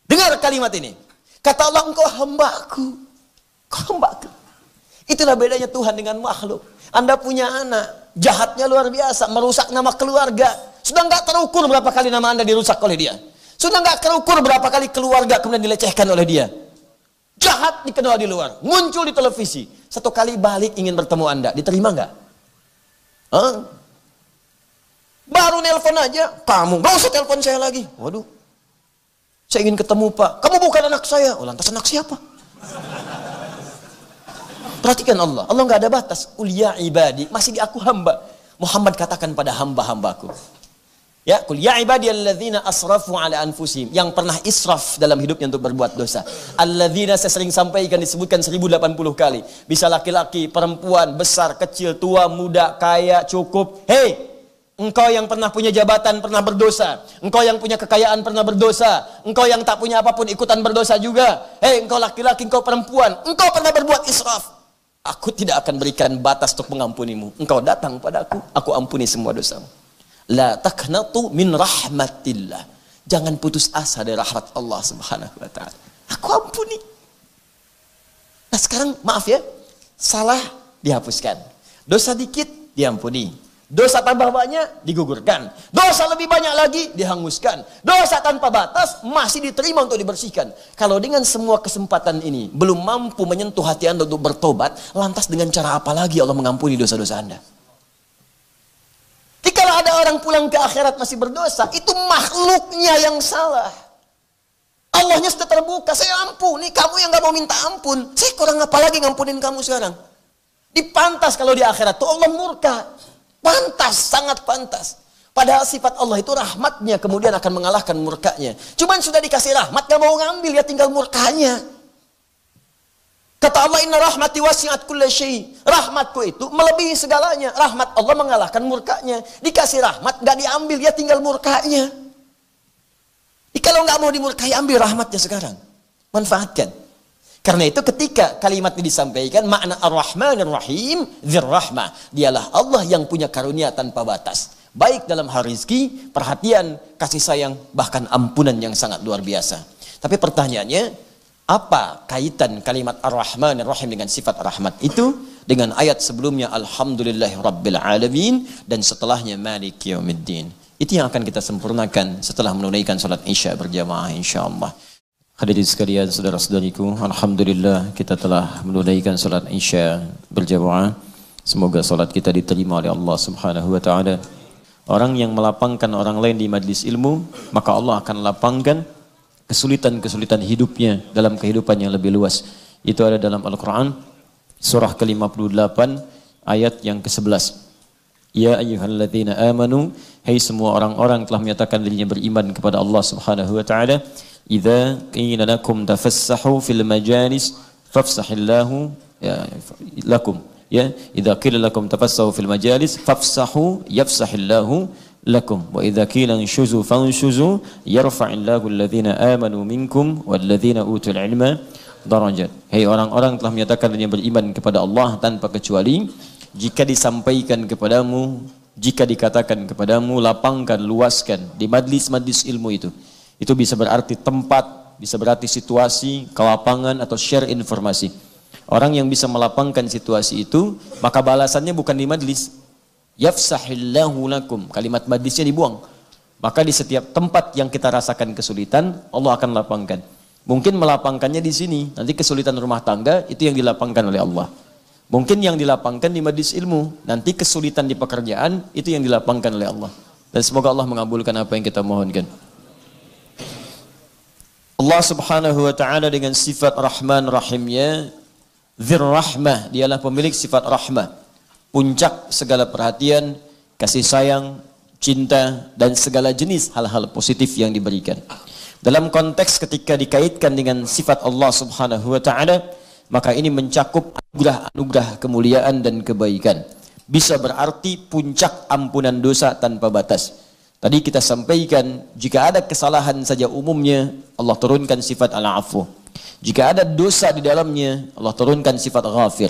Dengar kalimat ini. Kata Allah, engkau hambaku. Engkau hambaku. Itulah bedanya Tuhan dengan makhluk. Anda punya anak, jahatnya luar biasa, merusak nama keluarga. Sudah nggak terukur berapa kali nama Anda dirusak oleh dia. Sudah nggak terukur berapa kali keluarga kemudian dilecehkan oleh dia. Jahat dikenal di luar, muncul di televisi. Satu kali balik ingin bertemu Anda, diterima nggak? Baru nelpon aja, kamu gak usah telepon saya lagi. Waduh, saya ingin ketemu Pak. Kamu bukan anak saya. Oh, lantas anak siapa? Perhatikan Allah nggak ada batas. Qul ya ibadi, masih di aku hamba. Muhammad katakan pada hamba-hambaku. Ya, qul ya ibadiyalladzina asrafu ala anfusihim, yang pernah israf dalam hidupnya untuk berbuat dosa. Alladzina, saya sering sampaikan, disebutkan 1080 kali. Bisa laki-laki, perempuan, besar, kecil, tua, muda, kaya, cukup. Hei, engkau yang pernah punya jabatan pernah berdosa. Engkau yang punya kekayaan pernah berdosa. Engkau yang tak punya apapun ikutan berdosa juga. Hei, engkau laki-laki, engkau perempuan, engkau pernah berbuat israf. Aku tidak akan berikan batas untuk mengampunimu. Engkau datang padaku, aku ampuni semua dosamu. La taqnatu min rahmatillah. Jangan putus asa dari rahmat Allah Subhanahu wa taala. Aku ampuni. Nah, sekarang maaf ya, salah dihapuskan. Dosa dikit diampuni. Dosa tambah banyak, digugurkan. Dosa lebih banyak lagi, dihanguskan. Dosa tanpa batas, masih diterima untuk dibersihkan. Kalau dengan semua kesempatan ini, belum mampu menyentuh hati Anda untuk bertobat, lantas dengan cara apa lagi Allah mengampuni dosa-dosa Anda? Jika ada orang pulang ke akhirat masih berdosa, itu makhluknya yang salah. Allahnya sudah terbuka, saya ampuni, kamu yang gak mau minta ampun. Saya kurang apa lagi ngampunin kamu sekarang? Dipantas kalau di akhirat, tuh Allah murka. Pantas, sangat pantas. Padahal sifat Allah itu rahmatnya kemudian akan mengalahkan murkanya. Cuman sudah dikasih rahmat, gak mau ngambil, ya tinggal murkanya. Kata Allah, inna rahmati wasi'at kulla syai'. Rahmatku itu melebihi segalanya. Rahmat Allah mengalahkan murkanya. Dikasih rahmat, gak diambil, ya tinggal murkanya. Kalau gak mau dimurkai, ambil rahmatnya sekarang. Manfaatkan. Karena itu ketika kalimat ini disampaikan, makna Ar-Rahmanir Rahim, Dzir-Rahmah. Dialah Allah yang punya karunia tanpa batas. Baik dalam hal rezeki, perhatian, kasih sayang, bahkan ampunan yang sangat luar biasa. Tapi pertanyaannya, apa kaitan kalimat Ar-Rahmanir Rahim dengan sifat rahmat itu? Dengan ayat sebelumnya, Alhamdulillahi Rabbil Alamin, dan setelahnya, Maliki Yaumiddin. Itu yang akan kita sempurnakan setelah menunaikan salat Isya berjamaah insyaAllah. Hadirin sekalian, saudara-saudariku, alhamdulillah kita telah menunaikan salat Isya berjamaah. Semoga salat kita diterima oleh Allah Subhanahu wa taala. Orang yang melapangkan orang lain di majlis ilmu, maka Allah akan lapangkan kesulitan-kesulitan hidupnya dalam kehidupan yang lebih luas. Itu ada dalam Al-Qur'an surah ke-58 ayat yang ke-11. Ya ayyuhalladzina amanu, hai semua orang-orang telah menyatakan dirinya beriman kepada Allah Subhanahu wa taala. Idza qila lakum tafassahu fil majalis fafsahillahu lakum. Ya, idza qila lakum tafassahu fil majalis fafsahu yafsahillahu lakum. Wa idza qila inshuzu fanshuzu yarfa'illahu alladhina amanu minkum walladhina utul ilma darajat. Hai orang-orang telah menyatakan dirinya beriman kepada Allah tanpa kecuali, jika disampaikan kepadamu, jika dikatakan kepadamu, lapangkan, luaskan di majlis-majlis ilmu itu. Itu bisa berarti tempat, bisa berarti situasi, kelapangan, atau share informasi. Orang yang bisa melapangkan situasi itu, maka balasannya bukan di majlis. Yafsahillahu lakum, kalimat majlisnya dibuang. Maka di setiap tempat yang kita rasakan kesulitan, Allah akan lapangkan. Mungkin melapangkannya di sini, nanti kesulitan rumah tangga, itu yang dilapangkan oleh Allah. Mungkin yang dilapangkan di majlis ilmu, nanti kesulitan di pekerjaan, itu yang dilapangkan oleh Allah. Dan semoga Allah mengabulkan apa yang kita mohonkan. Allah Subhanahu wa taala dengan sifat Rahman Rahimnya, Dzir-Rahmah, dialah pemilik sifat rahmah, puncak segala perhatian, kasih sayang, cinta, dan segala jenis hal-hal positif yang diberikan. Dalam konteks ketika dikaitkan dengan sifat Allah Subhanahu wa taala, maka ini mencakup anugerah kemuliaan dan kebaikan. Bisa berarti puncak ampunan dosa tanpa batas. Tadi kita sampaikan, jika ada kesalahan saja umumnya, Allah turunkan sifat al-afu. Jika ada dosa di dalamnya, Allah turunkan sifat ghafir.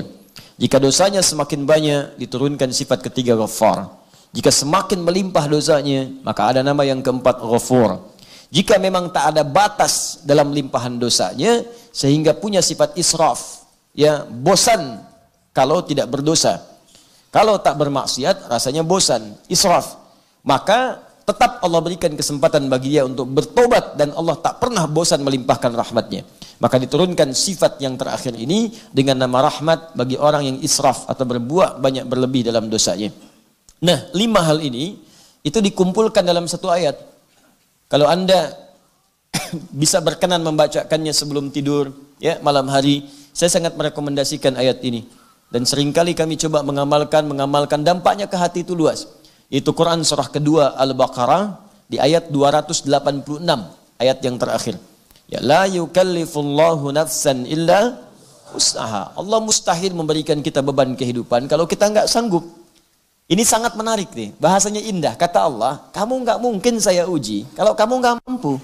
Jika dosanya semakin banyak, diturunkan sifat ketiga Ghaffar. Jika semakin melimpah dosanya, maka ada nama yang keempat Ghafur. Jika memang tak ada batas dalam limpahan dosanya, sehingga punya sifat israf, ya, bosan kalau tidak berdosa. Kalau tak bermaksiat, rasanya bosan, israf. Maka tetap Allah berikan kesempatan bagi dia untuk bertobat, dan Allah tak pernah bosan melimpahkan rahmatnya. Maka diturunkan sifat yang terakhir ini dengan nama rahmat bagi orang yang israf atau berbuat banyak berlebih dalam dosanya. Nah, 5 hal ini itu dikumpulkan dalam satu ayat. Kalau Anda bisa berkenan membacakannya sebelum tidur, ya, malam hari, saya sangat merekomendasikan ayat ini. Dan seringkali kami coba mengamalkan dampaknya ke hati itu luas. Itu Quran surah kedua Al-Baqarah di ayat 286, ayat yang terakhir. Ya, la yukallifullahu nafsan illa usaha. Allah mustahil memberikan kita beban kehidupan kalau kita enggak sanggup. Ini sangat menarik nih, bahasanya indah. Kata Allah, kamu enggak mungkin saya uji kalau kamu enggak mampu.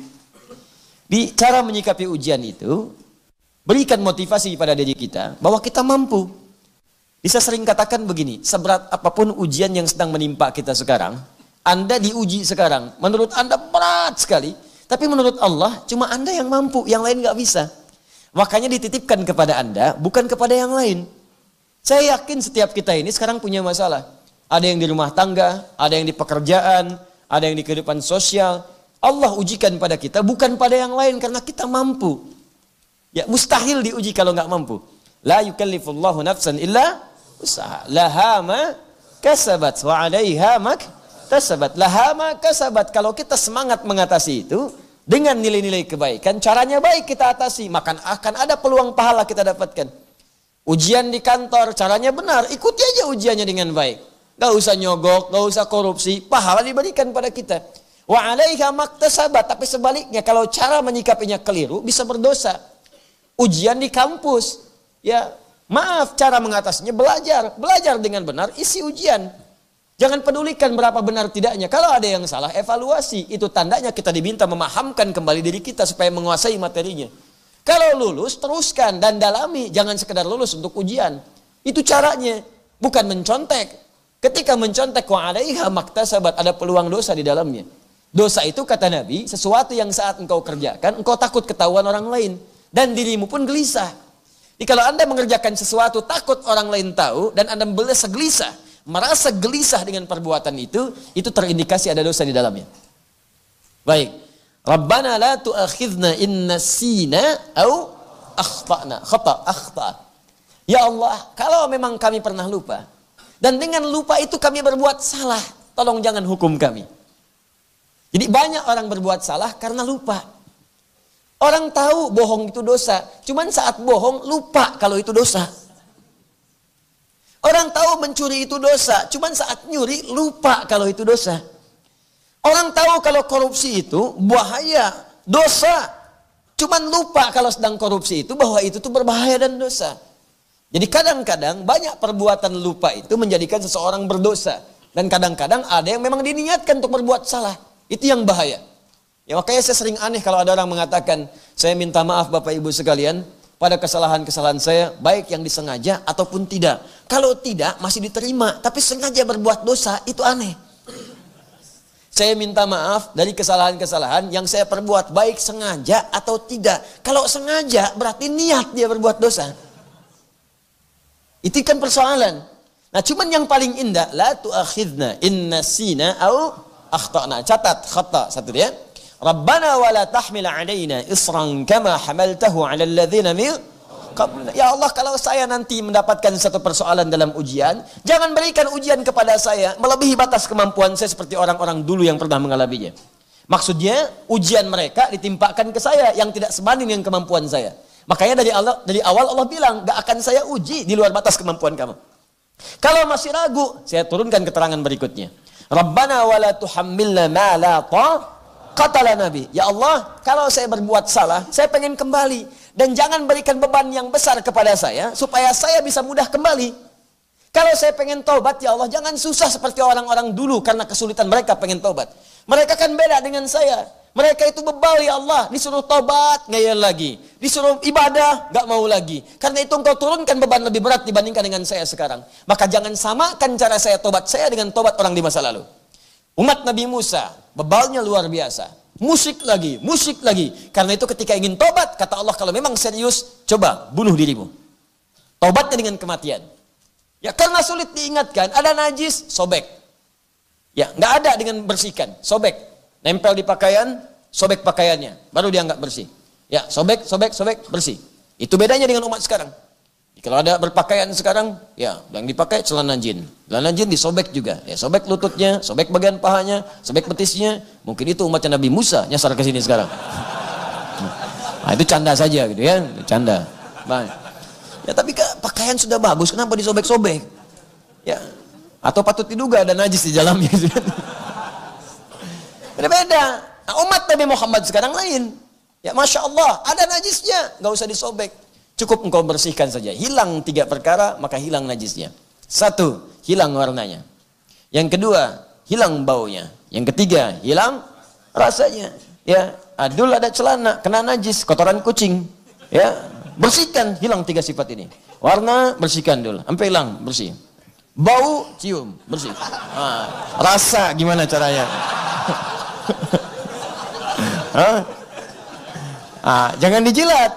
Di cara menyikapi ujian itu, berikan motivasi pada diri kita bahwa kita mampu. Bisa sering katakan begini, seberat apapun ujian yang sedang menimpa kita sekarang, Anda diuji sekarang, menurut Anda berat sekali, tapi menurut Allah cuma Anda yang mampu, yang lain nggak bisa. Makanya dititipkan kepada Anda, bukan kepada yang lain. Saya yakin setiap kita ini sekarang punya masalah. ada yang di rumah tangga, ada yang di pekerjaan, ada yang di kehidupan sosial. Allah ujikan pada kita, bukan pada yang lain karena kita mampu. Ya, mustahil diuji kalau nggak mampu. La yukallifullahu nafsan illa usaha. Laha ma kasabat wa 'alaiha ma kasabat. Laha ma kasabat. Kalau kita semangat mengatasi itu dengan nilai-nilai kebaikan, caranya baik kita atasi, maka akan ada peluang pahala kita dapatkan. Ujian di kantor, caranya benar, ikuti aja ujiannya dengan baik. Gak usah nyogok, gak usah korupsi, pahala diberikan pada kita. Wa 'alaiha maktasabat, tapi sebaliknya kalau cara menyikapinya keliru bisa berdosa. Ujian di kampus, ya maaf, cara mengatasinya belajar dengan benar, isi ujian. Jangan pedulikan berapa benar tidaknya. Kalau ada yang salah, evaluasi. Itu tandanya kita diminta memahamkan kembali diri kita supaya menguasai materinya. Kalau lulus, teruskan dan dalami. Jangan sekedar lulus untuk ujian. Itu caranya, bukan mencontek. Ketika mencontek, wa 'alaiha maktasabat, ada peluang dosa di dalamnya. Dosa itu kata Nabi, sesuatu yang saat engkau kerjakan, engkau takut ketahuan orang lain. Dan dirimu pun gelisah. Jadi kalau Anda mengerjakan sesuatu takut orang lain tahu dan Anda merasa gelisah dengan perbuatan itu terindikasi ada dosa di dalamnya. Baik. Rabbana la tu'akhidna in nasina au akhtana. Akhta. Ya Allah, kalau memang kami pernah lupa dan dengan lupa itu kami berbuat salah, tolong jangan hukum kami. Jadi banyak orang berbuat salah karena lupa. Orang tahu bohong itu dosa, cuman saat bohong lupa kalau itu dosa. Orang tahu mencuri itu dosa, cuman saat nyuri lupa kalau itu dosa. Orang tahu kalau korupsi itu bahaya, dosa, cuman lupa kalau sedang korupsi itu bahwa itu tuh berbahaya dan dosa. Jadi kadang-kadang banyak perbuatan lupa itu menjadikan seseorang berdosa. Dan kadang-kadang ada yang memang diniatkan untuk berbuat salah. Itu yang bahaya. Ya makanya saya sering aneh kalau ada orang mengatakan, saya minta maaf Bapak Ibu sekalian pada kesalahan-kesalahan saya, baik yang disengaja ataupun tidak. Kalau tidak masih diterima, tapi sengaja berbuat dosa, itu aneh. Saya minta maaf dari kesalahan-kesalahan yang saya perbuat, baik sengaja atau tidak. Kalau sengaja berarti niat dia berbuat dosa. Itu kan persoalan. Nah cuman yang paling indah, la tu'akhidna in nasina au akhtana. Catat khata satu dia. Rabbana wa la tahmil 'alaina isran kama hamaltahu 'alal ladzina min qablina. Ya Allah, kalau saya nanti mendapatkan satu persoalan dalam ujian, jangan berikan ujian kepada saya melebihi batas kemampuan saya seperti orang-orang dulu yang pernah mengalaminya. Maksudnya ujian mereka ditimpakan ke saya yang tidak sebanding dengan kemampuan saya. Makanya dari awal Allah bilang, gak akan saya uji di luar batas kemampuan kamu. Kalau masih ragu, saya turunkan keterangan berikutnya. Rabbana wa la tuhammilna ma la Katalah Nabi, ya Allah, kalau saya berbuat salah, saya pengen kembali. Dan jangan berikan beban yang besar kepada saya, supaya saya bisa mudah kembali. Kalau saya pengen taubat, ya Allah, jangan susah seperti orang-orang dulu, karena kesulitan mereka pengen taubat. Mereka kan beda dengan saya. Mereka itu bebal, ya Allah, disuruh taubat, ngeyel lagi. Disuruh ibadah, gak mau lagi. Karena itu engkau turunkan beban lebih berat dibandingkan dengan saya sekarang. Maka jangan samakan cara saya taubat saya dengan taubat orang di masa lalu. Umat Nabi Musa, bebalnya luar biasa. Musik lagi. Karena itu ketika ingin tobat, kata Allah, kalau memang serius, coba bunuh dirimu. Tobatnya dengan kematian. Ya karena sulit diingatkan, ada najis, sobek. Ya nggak ada dengan bersihkan, sobek. Nempel di pakaian, sobek pakaiannya, baru dianggap bersih. Ya sobek, bersih. Itu bedanya dengan umat sekarang. Kalau ada berpakaian sekarang, ya yang dipakai celana jin. Celana jin disobek juga. Ya sobek lututnya, sobek bagian pahanya, sobek betisnya. Mungkin itu umatnya Nabi Musa nyasar ke sini sekarang. Nah, itu canda saja gitu ya, canda. Nah, ya tapi pakaian sudah bagus, kenapa disobek-sobek? Ya, atau patut diduga ada najis di dalamnya. Beda-beda. Nah, umat Nabi Muhammad sekarang lain. Ya Masya Allah, ada najisnya, nggak usah disobek. Cukup engkau bersihkan saja. Hilang 3 perkara, maka hilang najisnya. 1, hilang warnanya. Yang kedua, hilang baunya. Yang ketiga, hilang rasanya. Ya, adul ada celana, kena najis, kotoran kucing. Ya, bersihkan, hilang 3 sifat ini. Warna, bersihkan dulu, sampai hilang, bersih. Bau, cium, bersih. Nah, rasa, gimana caranya? Jangan dijilat.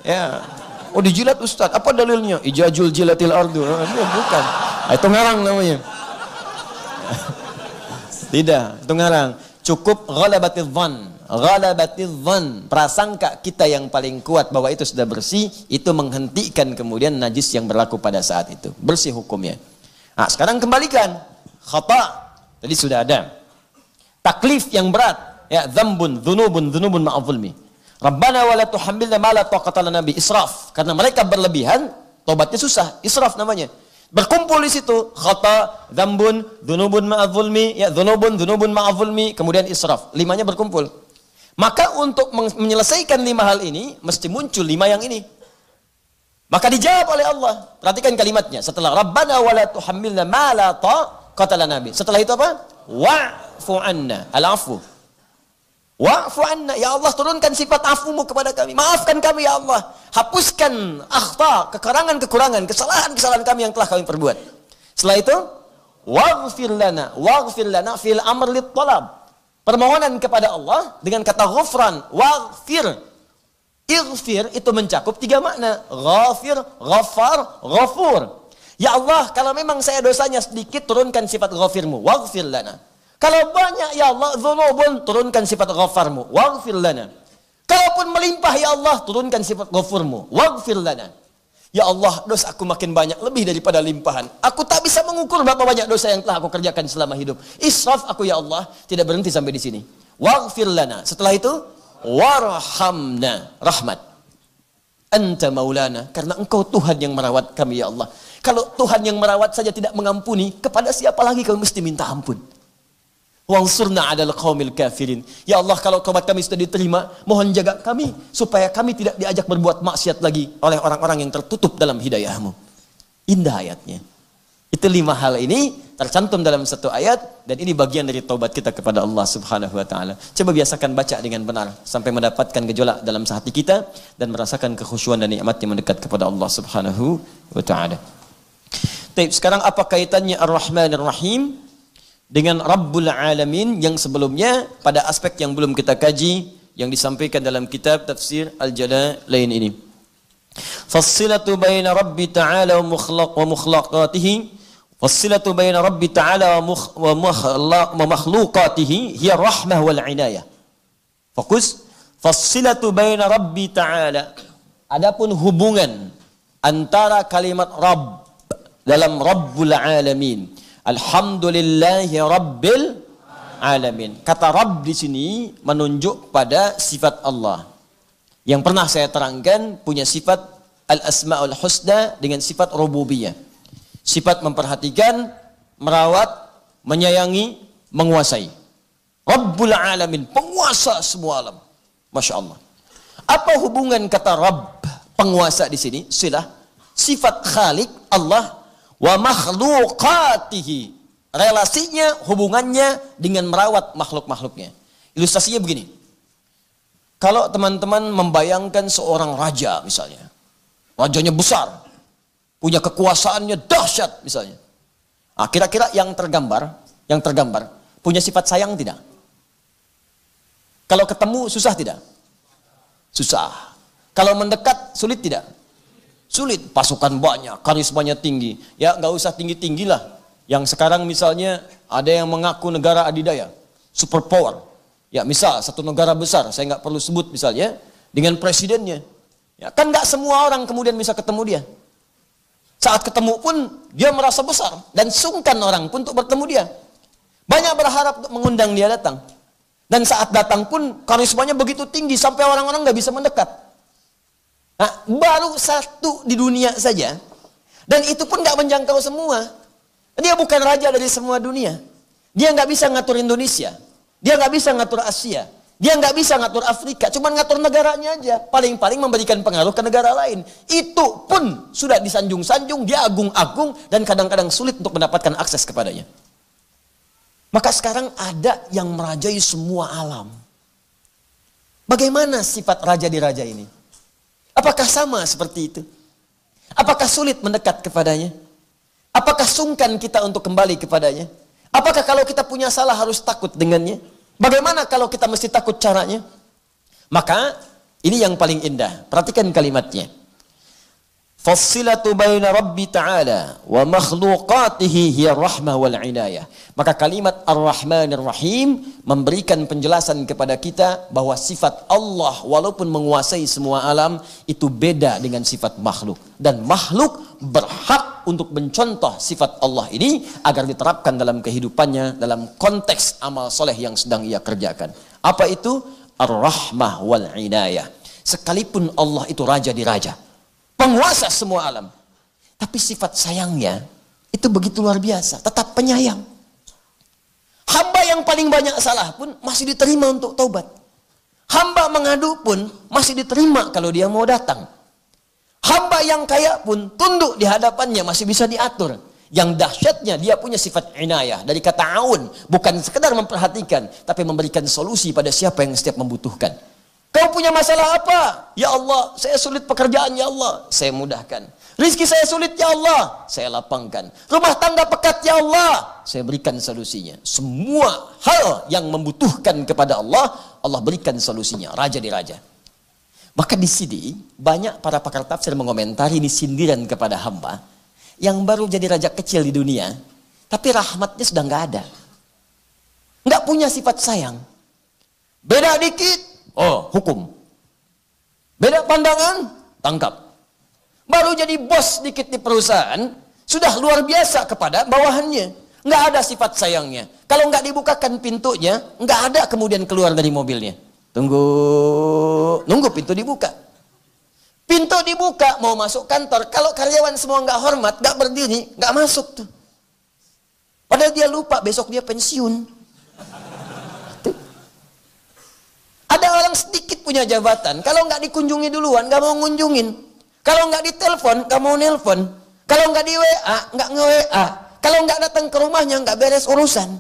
Ya. Oh dijilat Ustadz, apa dalilnya? Ijajul jilatil ardu. Bukan. Itu ngarang namanya. Tidak, itu ngarang. Cukup ghalabatidz dzan. Ghalabatidz dzan. Prasangka kita yang paling kuat bahwa itu sudah bersih, itu menghentikan kemudian najis yang berlaku pada saat itu. Bersih hukumnya. Nah, sekarang kembalikan. Khata. Tadi sudah ada. Taklif yang berat. Ya, dzambun, dzunubun ma'adzulmi. Rabbana wa la tuhammilna ma la taqata lana bi. Israf. Karena mereka berlebihan, tobatnya susah. Israf namanya. Berkumpul di situ khata, dzambun, dzunubun ma'adzulmi, ya dzunubun ma'adzulmi, kemudian israf. Limanya berkumpul. Maka untuk menyelesaikan 5 hal ini mesti muncul 5 yang ini. Maka dijawab oleh Allah. Perhatikan kalimatnya. Setelah Rabbana wa la tuhammilna ma la taqata lana bi. Setelah itu apa? Wa'fu anna. Al-'afwu. Wa'fu anna, ya Allah turunkan sifat afumu kepada kami. Maafkan kami ya Allah. Hapuskan akhta, kekurangan-kekurangan, kesalahan-kesalahan kami yang telah kami perbuat. Setelah itu, waghfir lana fil amr lit talab. Permohonan kepada Allah dengan kata ghufran, waghfir. Ighfir itu mencakup 3 makna. Ghafir, ghaffar, ghafur. Ya Allah, kalau memang saya dosanya sedikit, turunkan sifat ghafirmu. Waghfir lana. Kalau banyak ya Allah, dzunubun, turunkan sifat ghafarmu, waghfir lana. Kalaupun melimpah ya Allah, turunkan sifat ghafurmu, waghfir lana. Ya Allah, dosa aku makin banyak, lebih daripada limpahan. Aku tak bisa mengukur berapa banyak dosa yang telah aku kerjakan selama hidup. Israf aku ya Allah, tidak berhenti sampai di sini. Waghfir lana. Setelah itu, warhamna, rahmat. Anta maulana, karena engkau Tuhan yang merawat kami ya Allah. Kalau Tuhan yang merawat saja tidak mengampuni, kepada siapa lagi kami mesti minta ampun? Wansurna 'alal qaumil kafirin. Ya Allah, kalau taubat kami sudah diterima, mohon jaga kami supaya kami tidak diajak berbuat maksiat lagi oleh orang-orang yang tertutup dalam hidayah-Mu. Indah ayatnya. Itu 5 hal ini tercantum dalam satu ayat, dan ini bagian dari taubat kita kepada Allah Subhanahu wa taala. Coba biasakan baca dengan benar sampai mendapatkan gejolak dalam hati kita dan merasakan kekhusyuan dan nikmat yang mendekat kepada Allah Subhanahu wa taala. Baik, sekarang apa kaitannya Ar-Rahmanir Rahim dengan Rabbul Alamin yang sebelumnya pada aspek yang belum kita kaji, yang disampaikan dalam kitab tafsir Al-Jalalain ini. Fassilatu baina Rabbi Ta'ala wa mukhlaqatihi, fassilatu baina Rabbi Ta'ala wa makhluqatihi hiya rahmah wal inayah. Fokus. Fassilatu baina Rabbi Ta'ala. Adapun hubungan antara kalimat Rabb dalam Rabbul Alamin, Alhamdulillahi Rabbil Alamin. Kata Rabb di sini menunjuk pada sifat Allah. Yang pernah saya terangkan punya sifat Al-Asma'ul Husna dengan sifat Rububiyah. Sifat memperhatikan, merawat, menyayangi, menguasai. Rabbul Alamin, penguasa semua alam. Masya Allah. Apa hubungan kata Rabb, penguasa di sini? Silah sifat Khalik Allah wa makhluqatihi, relasinya, hubungannya dengan merawat makhluk-makhluknya. Ilustrasinya begini, kalau teman-teman membayangkan seorang raja misalnya, rajanya besar, punya kekuasaannya dahsyat misalnya, nah, kira-kira yang tergambar punya sifat sayang tidak? Kalau ketemu susah tidak? Susah. Kalau mendekat sulit tidak? Sulit. Pasukan banyak, karismanya tinggi. Ya nggak usah tinggi-tinggi lah. Yang sekarang misalnya ada yang mengaku negara adidaya, superpower. Ya misal satu negara besar, saya nggak perlu sebut misalnya, dengan presidennya. Ya kan nggak semua orang kemudian bisa ketemu dia. Saat ketemu pun dia merasa besar dan sungkan orang pun untuk bertemu dia. Banyak berharap untuk mengundang dia datang. Dan saat datang pun karismanya begitu tinggi sampai orang-orang nggak bisa mendekat. Nah, baru satu di dunia saja, dan itu pun nggak menjangkau semua. Dia bukan raja dari semua dunia. Dia nggak bisa ngatur Indonesia, dia nggak bisa ngatur Asia, dia nggak bisa ngatur Afrika, cuma ngatur negaranya aja. Paling-paling memberikan pengaruh ke negara lain. Itu pun sudah disanjung-sanjung, dia agung-agung, dan kadang-kadang sulit untuk mendapatkan akses kepadanya. Maka sekarang ada yang merajai semua alam. Bagaimana sifat raja di raja ini? Apakah sama seperti itu? Apakah sulit mendekat kepadanya? Apakah sungkan kita untuk kembali kepadanya? Apakah kalau kita punya salah harus takut dengannya? Bagaimana kalau kita mesti takut caranya? Maka ini yang paling indah. Perhatikan kalimatnya. Fassilatu baina Rabbi Ta'ala wa makhluqatihi hiya rahmah wal inayah. Maka kalimat Ar-Rahmanir Rahim memberikan penjelasan kepada kita bahwa sifat Allah walaupun menguasai semua alam itu beda dengan sifat makhluk. Dan makhluk berhak untuk mencontoh sifat Allah ini agar diterapkan dalam kehidupannya dalam konteks amal soleh yang sedang ia kerjakan. Apa itu? Ar-Rahmah wal inayah. Sekalipun Allah itu raja di raja, penguasa semua alam, tapi sifat sayangnya itu begitu luar biasa, tetap penyayang. Hamba yang paling banyak salah pun masih diterima untuk taubat. Hamba mengadu pun masih diterima kalau dia mau datang. Hamba yang kaya pun tunduk di hadapannya masih bisa diatur. Yang dahsyatnya dia punya sifat inayah, dari kata aun, bukan sekedar memperhatikan, tapi memberikan solusi pada siapa yang setiap membutuhkan. Kau punya masalah apa? Ya Allah, saya sulit pekerjaan, ya Allah, saya mudahkan. Rizki saya sulit, ya Allah, saya lapangkan. Rumah tangga pekat, ya Allah, saya berikan solusinya. Semua hal yang membutuhkan kepada Allah, Allah berikan solusinya, raja di raja. Maka di sini banyak para pakar tafsir mengomentari ini sindiran kepada hamba yang baru jadi raja kecil di dunia, tapi rahmatnya sudah nggak ada. Nggak punya sifat sayang. Beda dikit, oh, hukum. Beda pandangan, tangkap. Baru jadi bos dikit di perusahaan, sudah luar biasa kepada bawahannya. Nggak ada sifat sayangnya. Kalau nggak dibukakan pintunya, nggak ada kemudian keluar dari mobilnya. Nunggu pintu dibuka. Pintu dibuka, mau masuk kantor. Kalau karyawan semua nggak hormat, nggak berdiri, nggak masuk tuh. Padahal dia lupa besok dia pensiun. Ada orang sedikit punya jabatan, kalau nggak dikunjungi duluan, nggak mau ngunjungin. Kalau nggak ditelepon, nggak mau nelpon. Kalau nggak di WA, nggak nge-WA. Kalau nggak datang ke rumahnya, nggak beres urusan.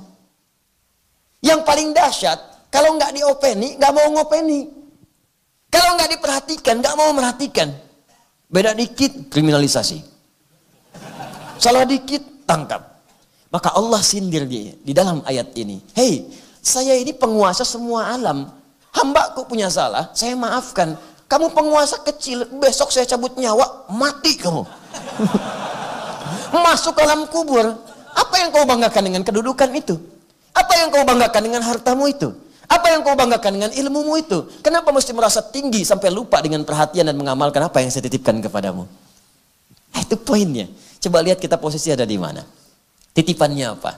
Yang paling dahsyat, kalau nggak diopeni, nggak mau ngopeni. Kalau nggak diperhatikan, nggak mau merhatikan. Beda dikit, kriminalisasi. Salah dikit, tangkap. Maka Allah sindir dia di dalam ayat ini. Hei, saya ini penguasa semua alam. Hambaku punya salah, saya maafkan. Kamu penguasa kecil, besok saya cabut nyawa, mati kamu. Masuk ke alam kubur. Apa yang kau banggakan dengan kedudukan itu? Apa yang kau banggakan dengan hartamu itu? Apa yang kau banggakan dengan ilmumu itu? Kenapa mesti merasa tinggi sampai lupa dengan perhatian dan mengamalkan apa yang saya titipkan kepadamu? Itu poinnya. Coba lihat kita posisi ada di mana. Titipannya apa?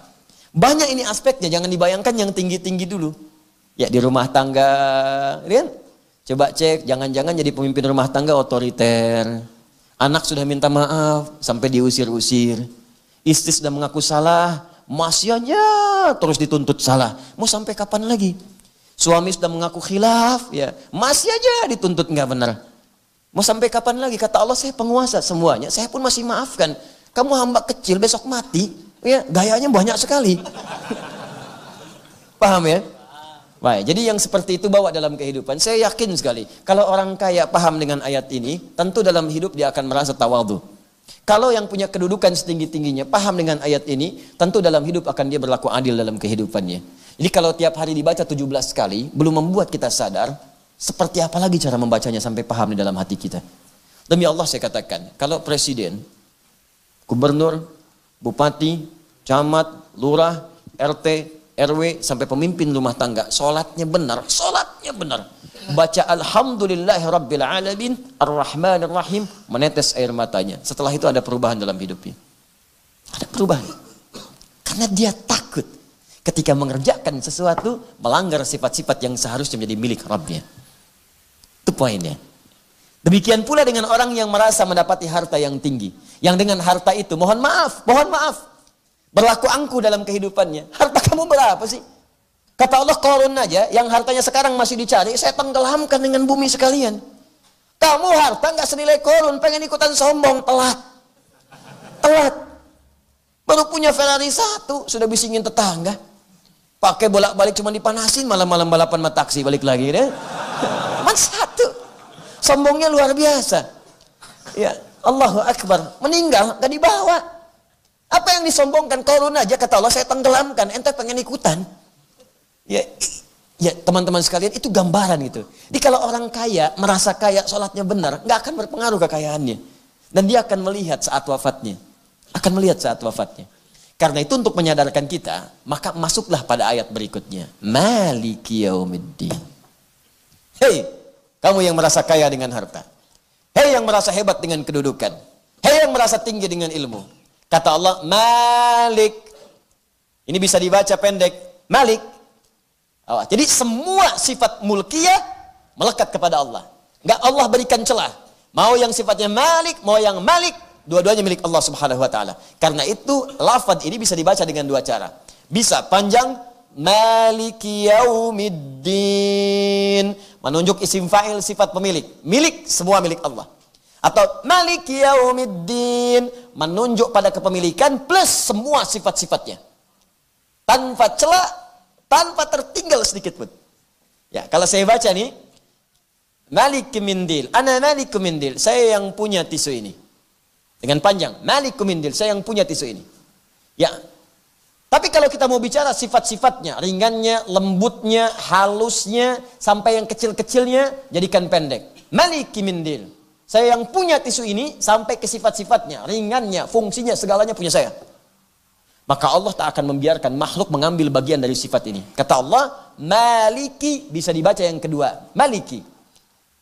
Banyak ini aspeknya, jangan dibayangkan yang tinggi-tinggi dulu. Ya di rumah tangga, lihat. Coba cek, jangan-jangan jadi pemimpin rumah tangga otoriter. Anak sudah minta maaf, sampai diusir-usir. Istri sudah mengaku salah, masih aja terus dituntut salah. Mau sampai kapan lagi? Suami sudah mengaku khilaf, ya masih aja dituntut nggak benar. Mau sampai kapan lagi? Kata Allah, saya penguasa semuanya, saya pun masih maafkan. Kamu hamba kecil, besok mati. Ya, gayanya banyak sekali. Paham ya? Baik, jadi yang seperti itu bawa dalam kehidupan. Saya yakin sekali, kalau orang kaya paham dengan ayat ini, tentu dalam hidup dia akan merasa tawadhu. Kalau yang punya kedudukan setinggi-tingginya paham dengan ayat ini, tentu dalam hidup akan dia berlaku adil dalam kehidupannya. Jadi kalau tiap hari dibaca 17 kali, belum membuat kita sadar, seperti apa lagi cara membacanya sampai paham di dalam hati kita. Demi Allah saya katakan, kalau presiden, gubernur, bupati, camat, lurah, RT, RW sampai pemimpin rumah tangga sholatnya benar, baca alhamdulillahi rabbil alamin ar-rahmanir rahim, menetes air matanya. Setelah itu ada perubahan dalam hidupnya, ada perubahan, karena dia takut ketika mengerjakan sesuatu melanggar sifat-sifat yang seharusnya menjadi milik Rabbnya. Itu poinnya. Demikian pula dengan orang yang merasa mendapati harta yang tinggi, yang dengan harta itu mohon maaf berlaku angkuh dalam kehidupannya. Harta kamu berapa sih? Kata Allah, Qarun aja yang hartanya sekarang masih dicari, saya tenggelamkan dengan bumi sekalian. Kamu harta nggak senilai Qarun, pengen ikutan sombong, telat. Baru punya Ferrari 1 sudah bisingin tetangga. Pakai bolak-balik cuma dipanasin, malam-malam balapan sama taksi balik lagi deh. Man 1. Sombongnya luar biasa. Ya, Allahu Akbar, meninggal nggak dibawa. Apa yang disombongkan? Qarun aja kata Allah saya tenggelamkan, ente pengen ikutan. Ya teman-teman sekalian, itu gambaran gitu. Jadi kalau orang kaya merasa kaya, sholatnya benar, nggak akan berpengaruh kekayaannya. Dan dia akan melihat saat wafatnya. Akan melihat saat wafatnya. Karena itu untuk menyadarkan kita, maka masuklah pada ayat berikutnya. Maliki yaumiddin. Hei, kamu yang merasa kaya dengan harta. Hei yang merasa hebat dengan kedudukan. Hei yang merasa tinggi dengan ilmu. Kata Allah, Malik. Ini bisa dibaca pendek. Malik. Jadi semua sifat mulkiyah melekat kepada Allah. Enggak Allah berikan celah. Mau yang sifatnya Malik, mau yang Malik, dua-duanya milik Allah Subhanahu wa taala. Karena itu lafaz ini bisa dibaca dengan dua cara. Bisa panjang Maliki yaumiddin, menunjuk isim fa'il sifat pemilik. Milik semua milik Allah. Atau Maliki yaumiddin, menunjuk pada kepemilikan plus semua sifat-sifatnya. Tanpa celah, tanpa tertinggal sedikit pun. Ya, kalau saya baca nih Malik mindil, ana malik mindil, saya yang punya tisu ini. Dengan panjang, Malik mindil, saya yang punya tisu ini. Ya. Tapi kalau kita mau bicara sifat-sifatnya, ringannya, lembutnya, halusnya, sampai yang kecil-kecilnya, jadikan pendek. Malik mindil, saya yang punya tisu ini, sampai ke sifat-sifatnya, ringannya, fungsinya, segalanya punya saya. Maka Allah tak akan membiarkan makhluk mengambil bagian dari sifat ini. Kata Allah, Maliki, bisa dibaca yang kedua, Maliki.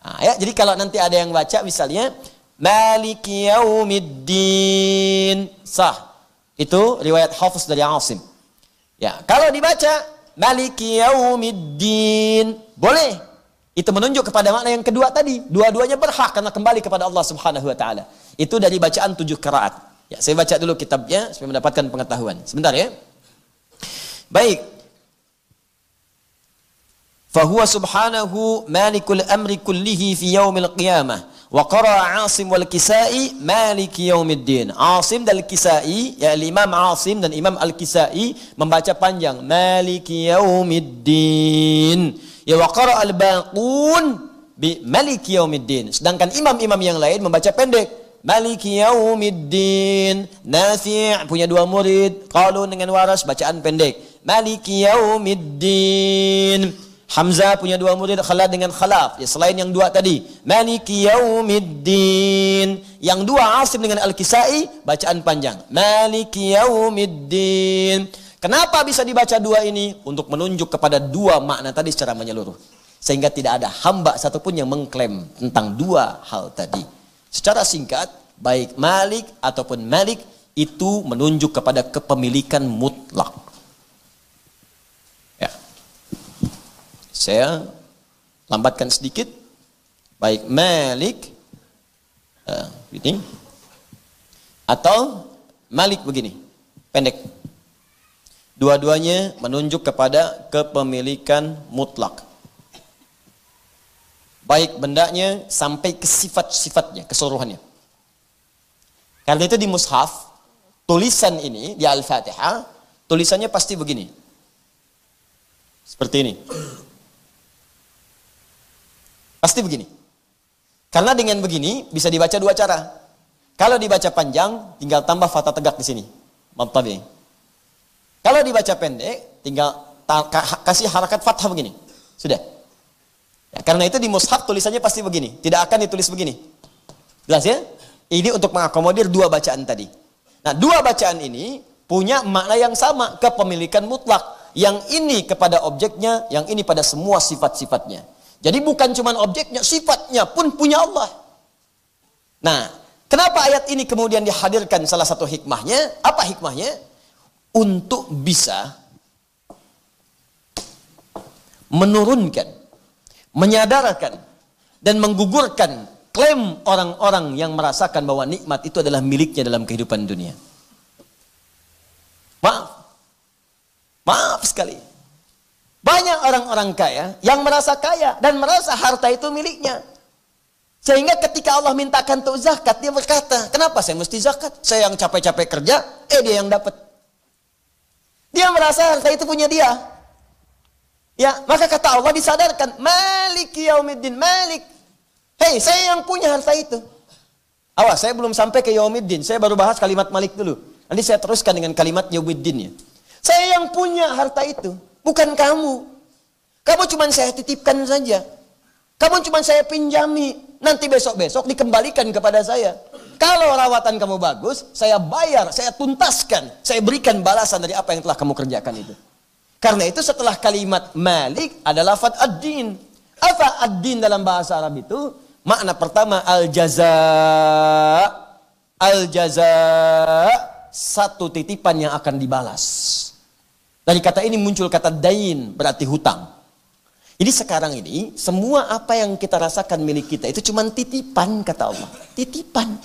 Nah, ya, jadi kalau nanti ada yang baca misalnya Maliki yaumiddin, sah. Itu riwayat Hafiz dari Asim. Ya, kalau dibaca Maliki yaumiddin, boleh. Itu menunjuk kepada makna yang kedua tadi. Dua-duanya berhak karena kembali kepada Allah Subhanahu wa taala. Itu dari bacaan 7 qiraat. Ya, saya baca dulu kitabnya supaya mendapatkan pengetahuan. Sebentar ya. Baik. Fahuwa subhanahu malikul amri kullihi fi yaumil qiyamah. Wa qara'a Asim wal Kisai maliki yaumiddin. Asim dan Kisai, ya Imam Asim dan Imam Al-Kisai membaca panjang maliki yaumiddin. Ya wa qara'a al-baqun bi maliki yaumiddin. Sedangkan imam-imam yang lain membaca pendek maliki yaumiddin. Nafi' punya 2 murid, Qalun dengan Waras bacaan pendek maliki yaumiddin. Hamzah punya 2 murid, Khalad dengan Khalaf. Ya, selain yang 2 tadi. Maliki yaumiddin. Yang 2 Asim dengan Al-Kisai, bacaan panjang. Maliki yaumiddin. Kenapa bisa dibaca 2 ini? Untuk menunjuk kepada 2 makna tadi secara menyeluruh. Sehingga tidak ada hamba satupun yang mengklaim tentang 2 hal tadi. Secara singkat, baik Malik ataupun Malik, itu menunjuk kepada kepemilikan mutlak. Saya lambatkan sedikit. Baik Malik ini atau Malik begini, pendek. Dua-duanya menunjuk kepada kepemilikan mutlak. Baik bendanya sampai ke sifat-sifatnya, keseluruhannya. Karena itu di mushaf, tulisan ini di Al-Fatihah, tulisannya pasti begini. Seperti ini. Pasti begini. Karena dengan begini bisa dibaca 2 cara. Kalau dibaca panjang, tinggal tambah fathah tegak di sini. Mantabi. Kalau dibaca pendek, tinggal kasih harakat fathah begini. Sudah. Ya, karena itu di mushaf tulisannya pasti begini. Tidak akan ditulis begini. Jelas ya? Ini untuk mengakomodir 2 bacaan tadi. Nah, 2 bacaan ini punya makna yang sama, kepemilikan mutlak. Yang ini kepada objeknya, yang ini pada semua sifat-sifatnya. Jadi bukan cuma objeknya, sifatnya pun punya Allah. Nah, kenapa ayat ini kemudian dihadirkan salah satu hikmahnya? Apa hikmahnya? Untuk bisa menurunkan, menyadarkan, dan menggugurkan klaim orang-orang yang merasakan bahwa nikmat itu adalah miliknya dalam kehidupan dunia. Maaf sekali. Banyak orang-orang kaya yang merasa kaya dan merasa harta itu miliknya. Sehingga ketika Allah mintakan untuk zakat, dia berkata, kenapa saya mesti zakat? Saya yang capek-capek kerja, dia yang dapat. Dia merasa harta itu punya dia. Ya, maka kata Allah disadarkan, Maliki yaumiddin, Malik. Hei, saya yang punya harta itu. Awas, saya belum sampai ke yaumiddin, saya baru bahas kalimat Malik dulu. Nanti saya teruskan dengan kalimat yaumiddinnya. Saya yang punya harta itu. Bukan kamu. Kamu cuma saya titipkan saja. Kamu cuma saya pinjami. nanti besok-besok dikembalikan kepada saya. Kalau rawatan kamu bagus, saya bayar, saya tuntaskan, saya berikan balasan dari apa yang telah kamu kerjakan itu. Karena itu setelah kalimat Malik ada lafaz ad-din. Apa ad-din dalam bahasa Arab itu? Makna pertama al-jaza. Al-jaza, satu titipan yang akan dibalas. Dari kata ini muncul kata dain, berarti hutang. Jadi sekarang ini, semua apa yang kita rasakan milik kita, itu cuma titipan, kata Allah. Titipan.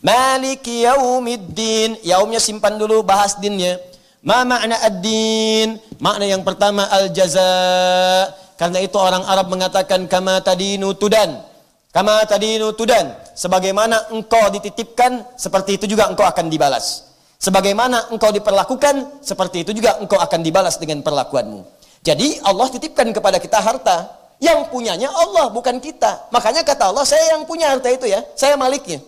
Maliki yaumiddin. Yaumnya simpan dulu, bahas dinnya. Ma makna ad-din? Makna yang pertama al-jaza. Karena itu orang Arab mengatakan kama tadinu tudan. Kama tadinu tudan. Sebagaimana engkau dititipkan, seperti itu juga engkau akan dibalas. Sebagaimana engkau diperlakukan, seperti itu juga engkau akan dibalas dengan perlakuanmu. Jadi Allah titipkan kepada kita harta. Yang punyanya Allah, bukan kita. Makanya kata Allah, saya yang punya harta itu ya. Saya maliknya.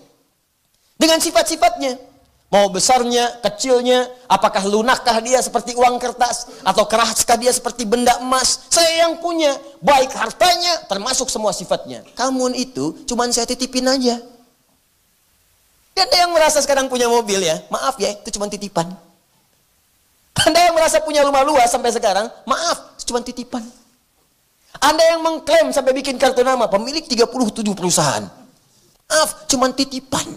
Dengan sifat-sifatnya. Mau besarnya, kecilnya, apakah lunakkah dia seperti uang kertas, atau keraskah dia seperti benda emas. Saya yang punya. Baik hartanya, termasuk semua sifatnya. Kamu itu, cuman saya titipin aja. Ada yang merasa sekarang punya mobil ya, maaf ya, itu cuma titipan. Anda yang merasa punya rumah luas sampai sekarang, maaf, itu cuma titipan. Anda yang mengklaim sampai bikin kartu nama, pemilik 37 perusahaan. Maaf, cuma titipan.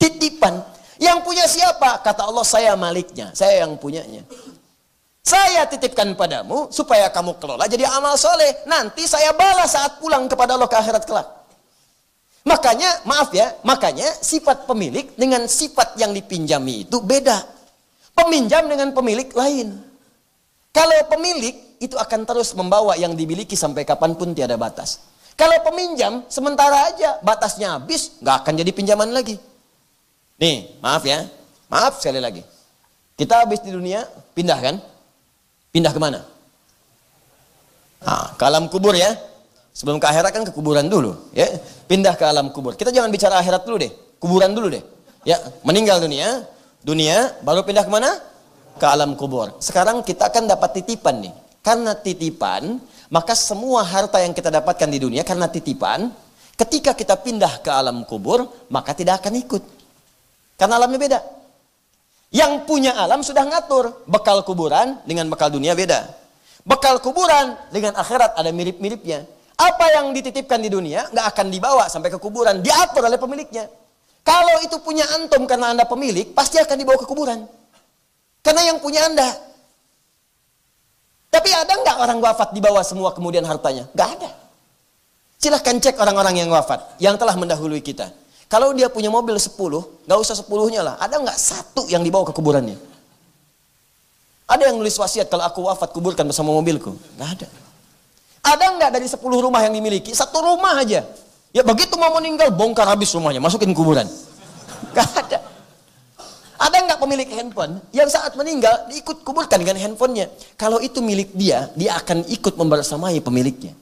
Titipan. Yang punya siapa? Kata Allah, saya maliknya, saya yang punyanya. Saya titipkan padamu, supaya kamu kelola jadi amal soleh. Nanti saya balas saat pulang kepada Allah ke akhirat kelak. Makanya, maaf ya, makanya sifat pemilik dengan sifat yang dipinjami itu beda. Peminjam dengan pemilik lain. Kalau pemilik, itu akan terus membawa yang dimiliki sampai kapanpun tiada batas. Kalau peminjam, sementara aja, batasnya habis, nggak akan jadi pinjaman lagi. Nih, maaf ya, maaf sekali lagi. Kita habis di dunia, pindah kan? Pindah kemana? Ke alam kubur ya. Sebelum ke akhirat kan ke kuburan dulu, ya. Pindah ke alam kubur. Kita jangan bicara akhirat dulu deh, kuburan dulu deh. Ya, meninggal dunia, baru pindah kemana? Ke alam kubur. Sekarang kita akan dapat titipan nih. Karena titipan, maka semua harta yang kita dapatkan di dunia karena titipan, ketika kita pindah ke alam kubur, maka tidak akan ikut. Karena alamnya beda. Yang punya alam sudah ngatur, bekal kuburan dengan bekal dunia beda. Bekal kuburan dengan akhirat ada mirip-miripnya. Apa yang dititipkan di dunia nggak akan dibawa sampai ke kuburan, diatur oleh pemiliknya. Kalau itu punya antum karena Anda pemilik, pasti akan dibawa ke kuburan. Karena yang punya Anda. Tapi ada nggak orang wafat dibawa semua kemudian hartanya? Nggak ada. Silahkan cek orang-orang yang wafat, yang telah mendahului kita. Kalau dia punya mobil 10, nggak usah 10-nya lah. Ada nggak satu yang dibawa ke kuburannya? Ada yang nulis wasiat, kalau aku wafat kuburkan bersama mobilku? Nggak ada. Ada nggak dari 10 rumah yang dimiliki? Satu rumah aja. Ya begitu mau meninggal, bongkar habis rumahnya, masukin kuburan. Nggak ada. Ada nggak pemilik handphone yang saat meninggal diikut kuburkan dengan handphonenya? Kalau itu milik dia, dia akan ikut membersamai pemiliknya.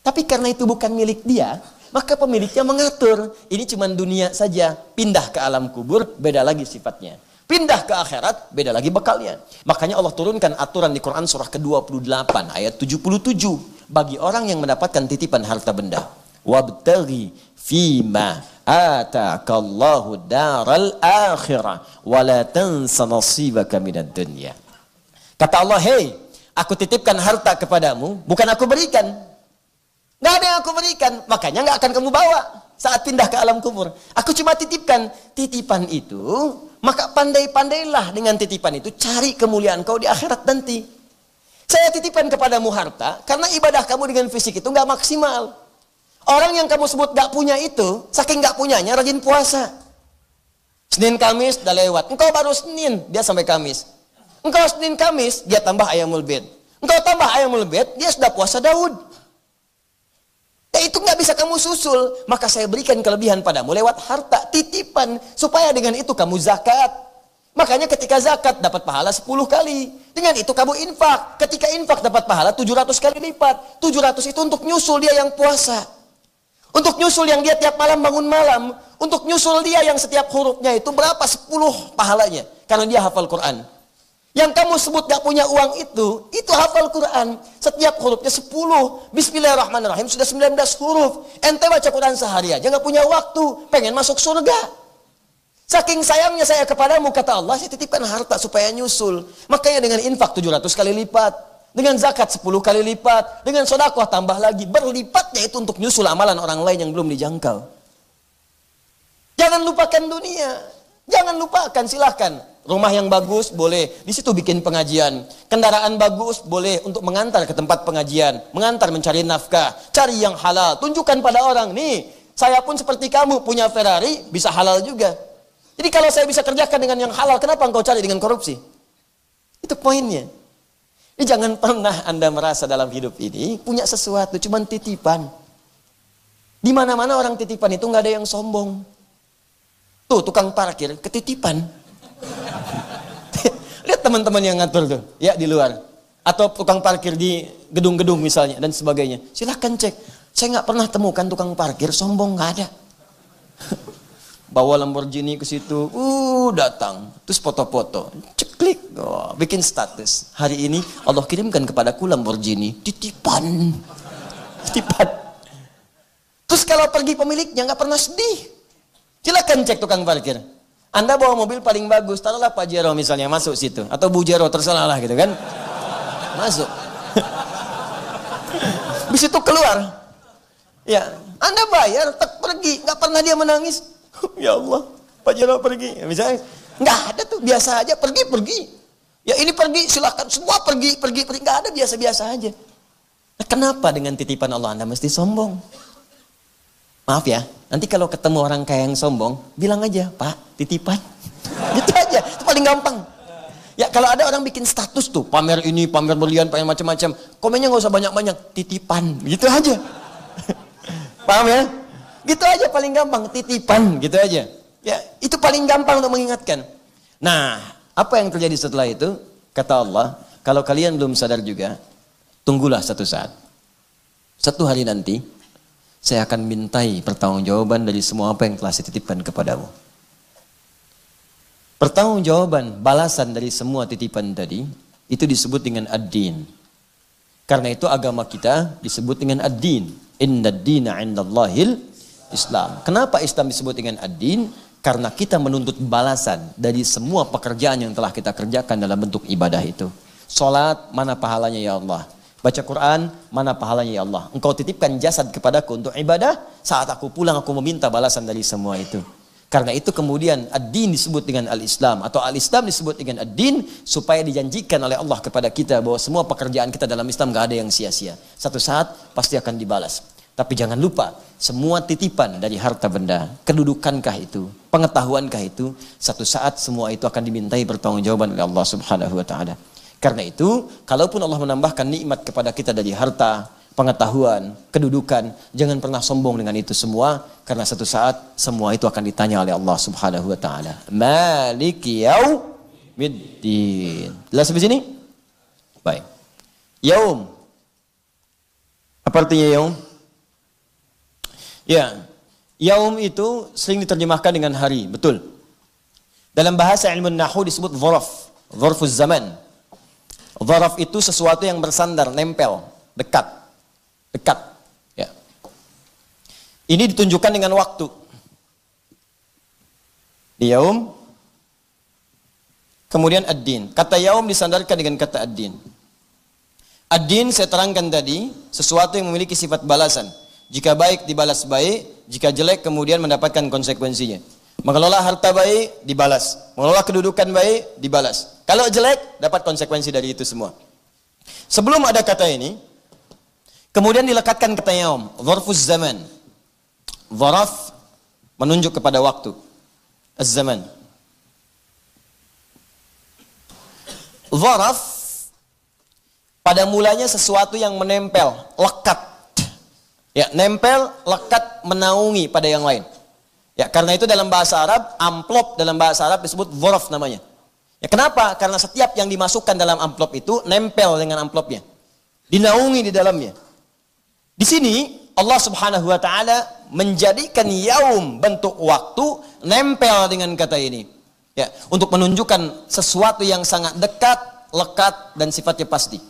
Tapi karena itu bukan milik dia, maka pemiliknya mengatur. Ini cuma dunia saja. Pindah ke alam kubur, beda lagi sifatnya. Pindah ke akhirat, beda lagi bekalnya. Makanya Allah turunkan aturan di Quran surah ke-28 ayat 77 bagi orang yang mendapatkan titipan harta benda. Wabtaghi fima ataakallahu daral akhirah wa la tansa nasibaka minad dunya. Kata Allah, "Hei, aku titipkan harta kepadamu, bukan aku berikan." Nggak ada yang aku berikan, makanya nggak akan kamu bawa saat pindah ke alam kubur. Aku cuma titipkan. Titipan itu, maka pandai-pandailah dengan titipan itu, cari kemuliaan kau di akhirat nanti. Saya titipkan kepadamu harta, karena ibadah kamu dengan fisik itu nggak maksimal. Orang yang kamu sebut nggak punya itu, saking nggak punyanya, rajin puasa. Senin Kamis udah lewat, engkau baru Senin, dia sampai Kamis. Engkau Senin Kamis, dia tambah ayamul bid. Engkau tambah ayamul bid, dia sudah puasa Daud. Itu nggak bisa kamu susul, maka saya berikan kelebihan padamu lewat harta titipan, supaya dengan itu kamu zakat. Makanya ketika zakat dapat pahala 10 kali. Dengan itu kamu infak. Ketika infak dapat pahala 700 kali lipat. 700 itu untuk nyusul dia yang puasa. Untuk nyusul yang dia tiap malam bangun malam. Untuk nyusul dia yang setiap hurufnya itu berapa? 10 pahalanya. Karena dia hafal Quran. Yang kamu sebut gak punya uang itu hafal Quran. Setiap hurufnya 10. Bismillahirrahmanirrahim sudah 19 huruf. Ente baca Quran sehari aja gak punya waktu. Pengen masuk surga. Saking sayangnya saya kepadamu, kata Allah, saya titipkan harta supaya nyusul. Makanya dengan infak 700 kali lipat. Dengan zakat 10 kali lipat. Dengan sedekah tambah lagi. Berlipatnya itu untuk nyusul amalan orang lain yang belum dijangkau. Jangan lupakan dunia. Jangan lupakan, silahkan. Rumah yang bagus, boleh. Di situ bikin pengajian. Kendaraan bagus, boleh untuk mengantar ke tempat pengajian. Mengantar mencari nafkah. Cari yang halal. Tunjukkan pada orang, nih, saya pun seperti kamu, punya Ferrari, bisa halal juga. Jadi kalau saya bisa kerjakan dengan yang halal, kenapa engkau cari dengan korupsi? Itu poinnya. Jadi jangan pernah Anda merasa dalam hidup ini, punya sesuatu, cuman titipan. Di mana-mana orang titipan itu nggak ada yang sombong. Tuh, tukang parkir, ketitipan. Lihat teman-teman yang ngatur tuh, ya di luar. Atau tukang parkir di gedung-gedung misalnya, dan sebagainya. Silahkan cek. Saya nggak pernah temukan tukang parkir sombong, nggak ada. Bawa Lamborghini ke situ, datang. Terus foto-foto, ceklik, bikin status. Hari ini Allah kirimkan kepadaku Lamborghini, titipan. Titipan. Terus kalau pergi pemiliknya nggak pernah sedih. Silahkan cek tukang parkir. Anda bawa mobil paling bagus, taruhlah Pajero misalnya masuk situ. Atau Bujero, terserah lah gitu kan. Masuk. Habis itu keluar. Ya, Anda bayar, tak pergi. Nggak pernah dia menangis. Ya Allah, Pajero pergi. Misalnya, nggak ada tuh, biasa aja. Pergi. Ya ini pergi, silahkan. Semua pergi. Nggak ada, biasa-biasa aja. Nah, kenapa dengan titipan Allah Anda mesti sombong? Maaf ya, nanti kalau ketemu orang kaya yang sombong, bilang aja, Pak, titipan. Gitu aja, itu paling gampang. Ya kalau ada orang bikin status tuh, pamer ini, pamer berlian, pamer macam-macam, komennya nggak usah banyak-banyak, titipan, gitu aja. Paham ya? Gitu aja paling gampang, titipan, gitu aja. Ya, itu paling gampang untuk mengingatkan. Nah, apa yang terjadi setelah itu? Kata Allah, kalau kalian belum sadar juga, tunggulah satu saat. Satu hari nanti, saya akan mintai pertanggungjawaban dari semua apa yang telah saya titipkan kepadamu. Pertanggungjawaban, balasan dari semua titipan tadi, itu disebut dengan ad-din. Karena itu agama kita disebut dengan ad-din. Inna ad-dina 'indallahil Islam. Kenapa Islam disebut dengan ad-din? Karena kita menuntut balasan dari semua pekerjaan yang telah kita kerjakan dalam bentuk ibadah itu. Salat, mana pahalanya ya Allah? Baca Quran, mana pahalanya ya Allah? Engkau titipkan jasad kepadaku untuk ibadah, saat aku pulang aku meminta balasan dari semua itu. Karena itu kemudian ad-din disebut dengan al-Islam, atau al-Islam disebut dengan ad-din, supaya dijanjikan oleh Allah kepada kita bahwa semua pekerjaan kita dalam Islam gak ada yang sia-sia. Satu saat pasti akan dibalas. Tapi jangan lupa, semua titipan dari harta benda, kedudukankah itu, pengetahuankah itu, satu saat semua itu akan dimintai pertanggungjawaban oleh Allah Subhanahu wa taala. Karena itu, kalaupun Allah menambahkan nikmat kepada kita dari harta, pengetahuan, kedudukan, jangan pernah sombong dengan itu semua, karena satu saat semua itu akan ditanya oleh Allah Subhanahu wa taala. Maliki yaumiddin. Jelas sampai sini? Baik. Yaum. Apa artinya yaum? Ya, yaum itu sering diterjemahkan dengan hari, betul. Dalam bahasa ilmu nahwu disebut dzaraf, dzarfuz zaman. Dzaraf itu sesuatu yang bersandar, nempel, dekat. Ya. Ini ditunjukkan dengan waktu. Di yaum, kemudian ad-din. Kata yaum disandarkan dengan kata ad-din. Ad-din saya terangkan tadi, sesuatu yang memiliki sifat balasan. Jika baik dibalas baik, jika jelek kemudian mendapatkan konsekuensinya. Mengelola harta baik, dibalas. Mengelola kedudukan baik, dibalas. Kalau jelek, dapat konsekuensi dari itu semua. Sebelum ada kata ini, kemudian dilekatkan kata yaum, dzarfuz zaman. Dzaraf menunjuk kepada waktu. Az-zaman. Dzaraf pada mulanya sesuatu yang menempel, lekat. Ya, nempel, lekat, menaungi pada yang lain. Ya, karena itu dalam bahasa Arab, amplop dalam bahasa Arab disebut dzaraf namanya. Ya, kenapa? Karena setiap yang dimasukkan dalam amplop itu nempel dengan amplopnya. Dinaungi di dalamnya. Di sini Allah Subhanahu wa taala menjadikan yaum bentuk waktu nempel dengan kata ini. Ya, untuk menunjukkan sesuatu yang sangat dekat, lekat, dan sifatnya pasti.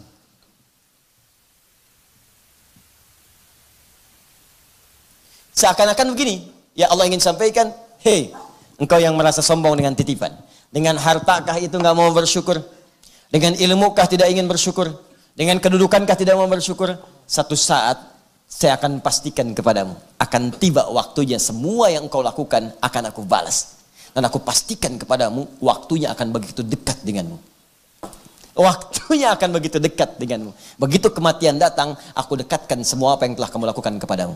Seakan-akan begini, ya Allah ingin sampaikan, hei, engkau yang merasa sombong dengan titipan, dengan hartakah itu nggak mau bersyukur, dengan ilmukah tidak ingin bersyukur, dengan kedudukankah tidak mau bersyukur, satu saat saya akan pastikan kepadamu, akan tiba waktunya semua yang engkau lakukan akan aku balas. Dan aku pastikan kepadamu, waktunya akan begitu dekat denganmu. Waktunya akan begitu dekat denganmu. Begitu kematian datang, aku dekatkan semua apa yang telah kamu lakukan kepadamu.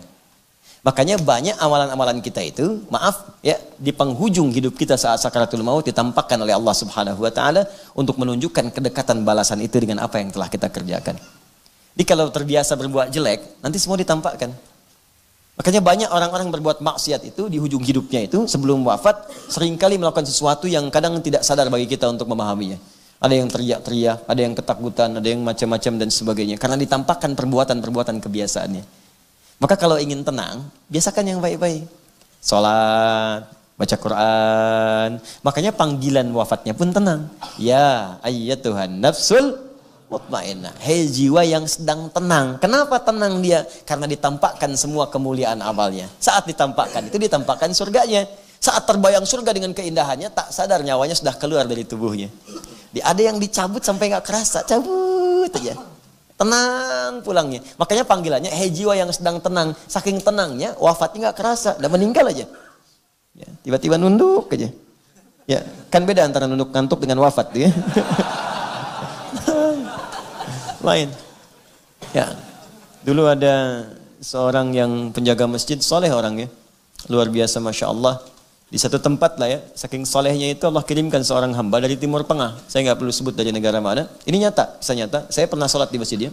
Makanya banyak amalan-amalan kita itu, maaf ya, di penghujung hidup kita saat sakaratul maut ditampakkan oleh Allah Subhanahu wa taala untuk menunjukkan kedekatan balasan itu dengan apa yang telah kita kerjakan. Jadi kalau terbiasa berbuat jelek, nanti semua ditampakkan. Makanya banyak orang-orang berbuat maksiat itu di hujung hidupnya itu sebelum wafat seringkali melakukan sesuatu yang kadang tidak sadar bagi kita untuk memahaminya. Ada yang teriak-teriak, ada yang ketakutan, ada yang macam-macam dan sebagainya. Karena ditampakkan perbuatan-perbuatan kebiasaannya. Maka kalau ingin tenang, biasakan yang baik-baik. Sholat, baca Quran. Makanya panggilan wafatnya pun tenang. Ya ayyatuhan nafsul mutmainnah. Hei jiwa yang sedang tenang. Kenapa tenang dia? Karena ditampakkan semua kemuliaan amalnya. Saat ditampakkan itu ditampakkan surganya. Saat terbayang surga dengan keindahannya, tak sadar nyawanya sudah keluar dari tubuhnya. Ada yang dicabut sampai nggak kerasa, cabut aja. Tenang pulangnya. Makanya panggilannya, hei jiwa yang sedang tenang. Saking tenangnya, wafatnya nggak kerasa, udah meninggal aja. Ya, tiba-tiba nunduk aja. Ya, kan beda antara nunduk ngantuk dengan wafat ya. Lain. Ya, dulu ada seorang yang penjaga masjid, soleh orangnya, luar biasa, masya Allah. Di satu tempat lah ya, saking solehnya itu Allah kirimkan seorang hamba dari Timur Tengah. Saya nggak perlu sebut dari negara mana. Ini nyata, bisa nyata. Saya pernah sholat di masjid dia.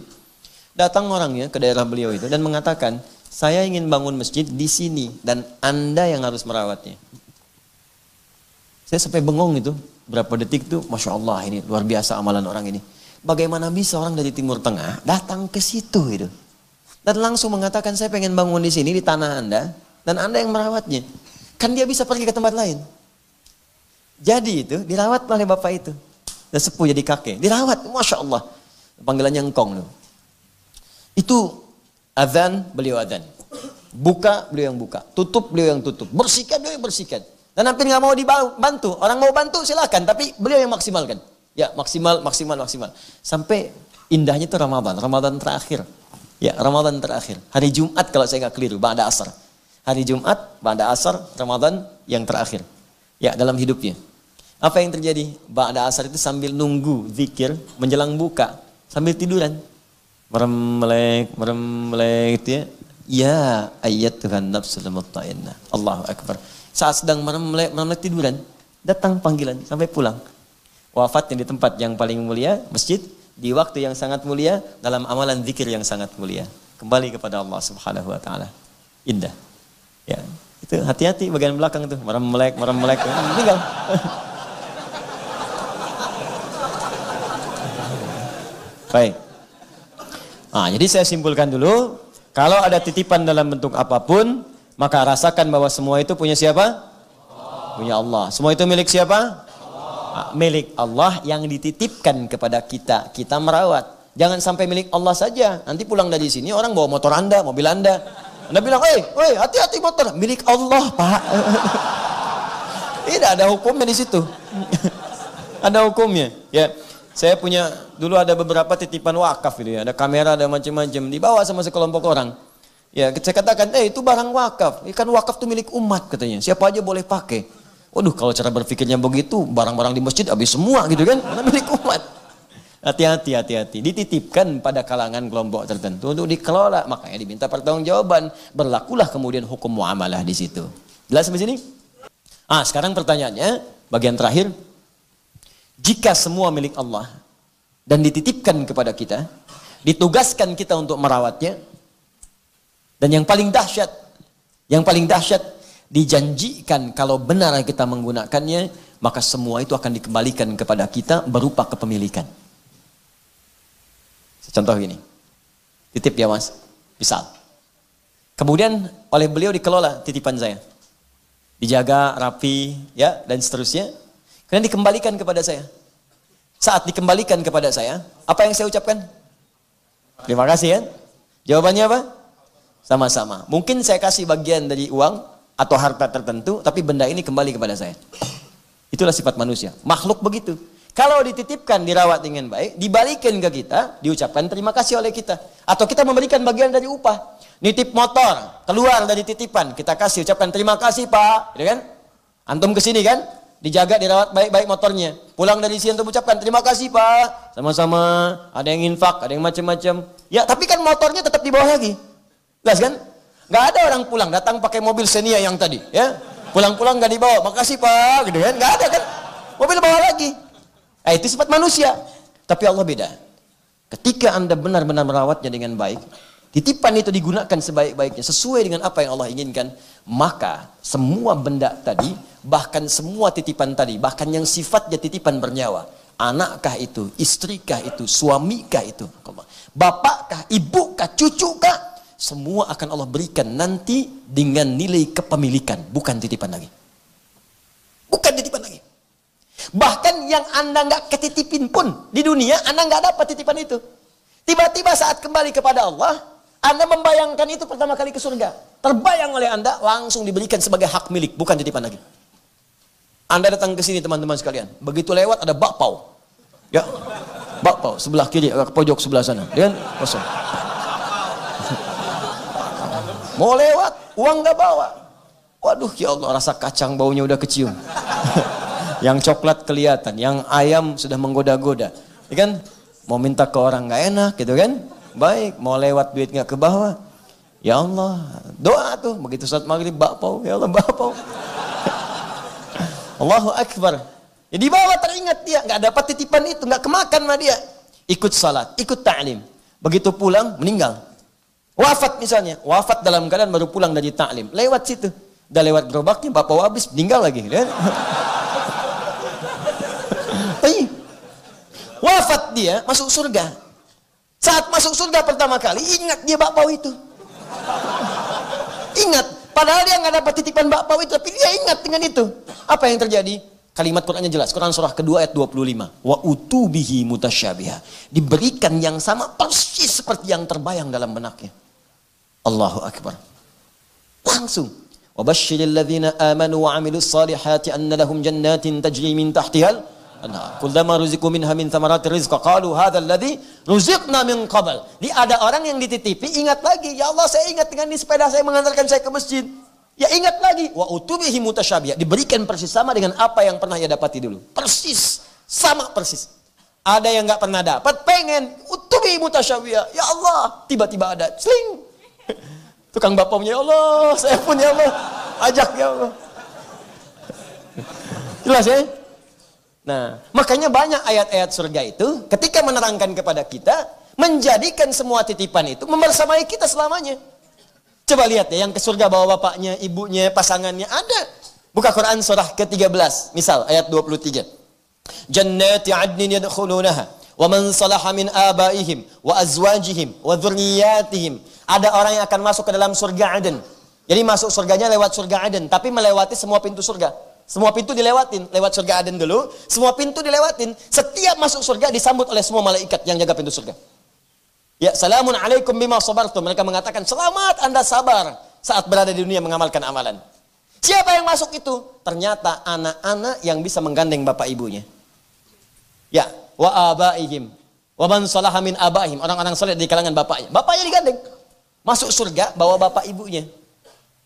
Datang orangnya ke daerah beliau itu dan mengatakan, saya ingin bangun masjid di sini dan Anda yang harus merawatnya. Saya sampai bengong itu, berapa detik tuh, masya Allah ini luar biasa amalan orang ini. Bagaimana bisa orang dari Timur Tengah datang ke situ itu dan langsung mengatakan saya pengen bangun di sini di tanah Anda dan Anda yang merawatnya. Kan dia bisa pergi ke tempat lain. Jadi itu dirawat oleh bapak itu. Dan sepuh jadi kakek, dirawat, masya Allah. Panggilannya engkong loh. Itu azan, beliau azan. Buka, beliau yang buka. Tutup, beliau yang tutup. Bersihkan, beliau yang bersihkan. Dan hampir nggak mau dibantu. Orang mau bantu silakan, tapi beliau yang maksimalkan. Ya maksimal. Sampai indahnya itu Ramadan terakhir. Ya Ramadan terakhir. Hari Jumat kalau saya nggak keliru, ba'da asar. Hari Jumat, ba'da asar, Ramadan yang terakhir. Ya dalam hidupnya. Apa yang terjadi? Ba'da asar itu sambil nunggu zikir, menjelang buka, sambil tiduran. Merem-melek itu ya. Ya ayyatuhan nafsul mutmainnah. Allahu Akbar. Saat sedang merem-melek tiduran, datang panggilan sampai pulang. Wafatnya di tempat yang paling mulia, masjid, di waktu yang sangat mulia, dalam amalan zikir yang sangat mulia. Kembali kepada Allah Subhanahu wa taala. Indah. Ya, itu hati-hati bagian belakang itu, merem-melek, tinggal. Baik. Nah, jadi saya simpulkan dulu, kalau ada titipan dalam bentuk apapun, maka rasakan bahwa semua itu punya siapa? Punya Allah. Semua itu milik siapa? Milik Allah yang dititipkan kepada kita. Kita merawat. Jangan sampai milik Allah saja. Nanti pulang dari sini orang bawa motor Anda, mobil Anda. Anda bilang, woi, hati-hati motor. Milik Allah, Pak. Tidak ada hukumnya di situ. Ada hukumnya. Ya, saya punya dulu ada beberapa titipan wakaf gitu ya. Ada kamera, ada macam-macam. Dibawa sama sekelompok orang. Ya, saya katakan, itu barang wakaf. Kan wakaf itu milik umat katanya. Siapa aja boleh pakai. Waduh, kalau cara berpikirnya begitu, barang-barang di masjid habis semua gitu kan, karena milik umat. Hati-hati. Dititipkan pada kalangan kelompok tertentu untuk dikelola, makanya diminta pertanggungjawaban. Berlakulah kemudian hukum muamalah di situ. Jelas sampai sini? Sekarang pertanyaannya, bagian terakhir. Jika semua milik Allah dan dititipkan kepada kita, ditugaskan kita untuk merawatnya, dan yang paling dahsyat, dijanjikan kalau benar kita menggunakannya, maka semua itu akan dikembalikan kepada kita berupa kepemilikan. Contoh gini, titip ya mas, misal. Kemudian oleh beliau dikelola titipan saya, dijaga rapi, ya dan seterusnya. Karena dikembalikan kepada saya. Saat dikembalikan kepada saya, apa yang saya ucapkan? Terima kasih kan? Jawabannya apa? Sama-sama. Mungkin saya kasih bagian dari uang atau harta tertentu, tapi benda ini kembali kepada saya. Itulah sifat manusia. Makhluk begitu. Kalau dititipkan, dirawat dengan baik, dibalikin ke kita, diucapkan terima kasih oleh kita. Atau kita memberikan bagian dari upah. Nitip motor, keluar dari titipan, kita kasih, ucapkan terima kasih Pak. Gitu kan? Antum kesini kan? Dijaga, dirawat baik-baik motornya. Pulang dari sini untuk ucapkan terima kasih Pak. Sama-sama, ada yang infak, ada yang macam-macam. Ya, tapi kan motornya tetap di bawah lagi. Jelas kan? Nggak ada orang pulang, datang pakai mobil Xenia yang tadi. Ya, pulang-pulang nggak dibawa, makasih Pak. Gitu kan? Nggak ada kan? Mobil bawa lagi. Itu sifat manusia. Tapi Allah beda. Ketika Anda benar-benar merawatnya dengan baik, titipan itu digunakan sebaik-baiknya, sesuai dengan apa yang Allah inginkan, maka semua benda tadi, bahkan semua titipan tadi, bahkan yang sifatnya titipan bernyawa, anakkah itu, istrikah itu, suamikah itu, bapakkah, ibukah, cucukah, semua akan Allah berikan nanti dengan nilai kepemilikan, bukan titipan lagi. Bukan titipan lagi. Bahkan yang Anda nggak ketitipin pun di dunia, Anda nggak dapat titipan itu. Tiba-tiba saat kembali kepada Allah, Anda membayangkan itu pertama kali ke surga. Terbayang oleh Anda, langsung diberikan sebagai hak milik, bukan titipan lagi. Anda datang ke sini teman-teman sekalian, begitu lewat ada bakpao. Ya, bakpao sebelah kiri, ke pojok sebelah sana, dan kosong. Mau lewat, uang nggak bawa. Waduh, ya Allah, rasa kacang baunya udah kecium. Yang coklat kelihatan, yang ayam sudah menggoda-goda. Ya kan? Mau minta ke orang nggak enak gitu kan? Baik, mau lewat duit nggak ke bawah. Ya Allah, doa tuh begitu saat maghrib bakpao, ya Allah bakpao. Allahu Akbar. Ya di bawah teringat dia nggak dapat titipan itu, nggak kemakan sama dia. Ikut salat, ikut ta'lim. Begitu pulang meninggal. Wafat misalnya, wafat dalam keadaan baru pulang dari ta'lim. Lewat situ, udah lewat gerobaknya, bakpao habis, meninggal lagi. Kan? Wafat dia, masuk surga. Saat masuk surga pertama kali, ingat dia bakpao itu. Ingat, padahal dia nggak dapat titipan bakpao itu, tapi dia ingat dengan itu. Apa yang terjadi? Kalimat Qur'annya jelas. Quran surah kedua ayat 25. Wa utubihi mutasyabiha. Diberikan yang sama persis seperti yang terbayang dalam benaknya. Allahu Akbar. Langsung. Wa basyiril ladzina amanu wa 'amilus salihati anna lahum jannatin tajri min tahtihal kullama ruziqu minha min thamaratir rizqa qalu hadzal ladzi ruziqna min qabl. Ada orang yang dititipi ingat lagi, ya Allah saya ingat dengan ini sepeda saya mengantarkan saya ke masjid. Ya ingat lagi, wa utubihi mutasyabiha, diberikan persis sama dengan apa yang pernah ia dapati dulu. Persis, sama persis. Ada yang enggak pernah dapat, pengen utubihi mutasyabiha. Ya Allah, tiba-tiba ada, sling. Tukang bapaknya, ya Allah, saya pun ya Allah, ajak ya Allah. Jelas ya? Nah, makanya banyak ayat-ayat surga itu ketika menerangkan kepada kita, menjadikan semua titipan itu membersamai kita selamanya. Coba lihat ya, yang ke surga bawa bapaknya, ibunya, pasangannya, ada. Buka Quran surah ke-13, misal ayat 23. Jannati adnin yadkhulunaha wa man salaha min abaihim wa azwajihim wa dzurriyyatihim. Ada orang yang akan masuk ke dalam surga Aden. Jadi masuk surganya lewat surga Aden, tapi melewati semua pintu surga. Semua pintu dilewatin, lewat surga Aden dulu, semua pintu dilewatin. Setiap masuk surga disambut oleh semua malaikat yang jaga pintu surga. Ya, salamun alaikum bima sabartum. Mereka mengatakan, selamat Anda sabar saat berada di dunia mengamalkan amalan. Siapa yang masuk itu? Ternyata anak-anak yang bisa menggandeng bapak ibunya. Ya, wa abaihim, wa man salaha min abaihim, orang-orang saleh di kalangan bapaknya. Bapaknya digandeng. Masuk surga bawa bapak ibunya.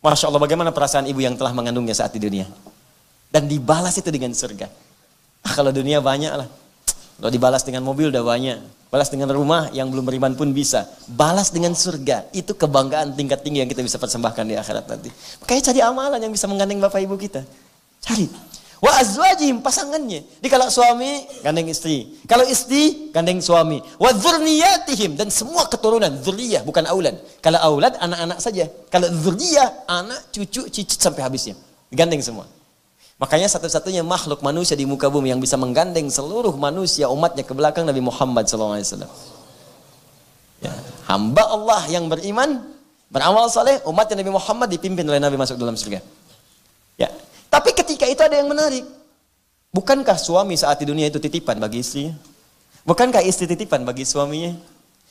Masya Allah, bagaimana perasaan ibu yang telah mengandungnya saat di dunia. Dan dibalas itu dengan surga. Kalau dunia banyak lah. Kalau dibalas dengan mobil udah banyak. Balas dengan rumah yang belum beriman pun bisa. Balas dengan surga. Itu kebanggaan tingkat tinggi yang kita bisa persembahkan di akhirat nanti. Makanya cari amalan yang bisa menggandeng bapak ibu kita. Cari. Wa azwajihim, pasangannya. Jadi kalau suami, gandeng istri. Kalau istri, gandeng suami. Wa dzurriyyatihim, dan semua keturunan. Dzurriyah, bukan aulad. Kalau aulad, anak-anak saja. Kalau dzurriyah, anak, cucu, cicit sampai habisnya. Gandeng semua. Makanya satu-satunya makhluk manusia di muka bumi yang bisa menggandeng seluruh manusia umatnya ke belakang Nabi Muhammad SAW. Ya, hamba Allah yang beriman, beramal saleh, umatnya Nabi Muhammad dipimpin oleh Nabi masuk dalam surga. Ya, tapi ketika itu ada yang menarik. Bukankah suami saat di dunia itu titipan bagi istrinya? Bukankah istri titipan bagi suaminya?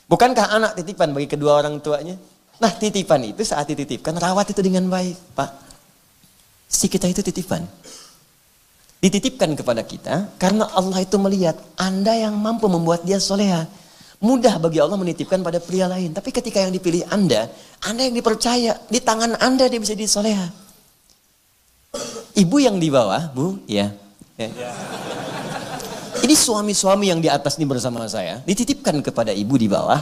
Bukankah anak titipan bagi kedua orang tuanya? Nah, titipan itu saat dititipkan, rawat itu dengan baik, Pak. Si kita itu titipan. Dititipkan kepada kita, karena Allah itu melihat Anda yang mampu membuat dia soleha. Mudah bagi Allah menitipkan pada pria lain. Tapi ketika yang dipilih Anda yang dipercaya, di tangan Anda dia bisa jadi soleha. Ibu yang di bawah, Bu, ya. Ini suami-suami yang di atas ini bersama saya, dititipkan kepada ibu di bawah.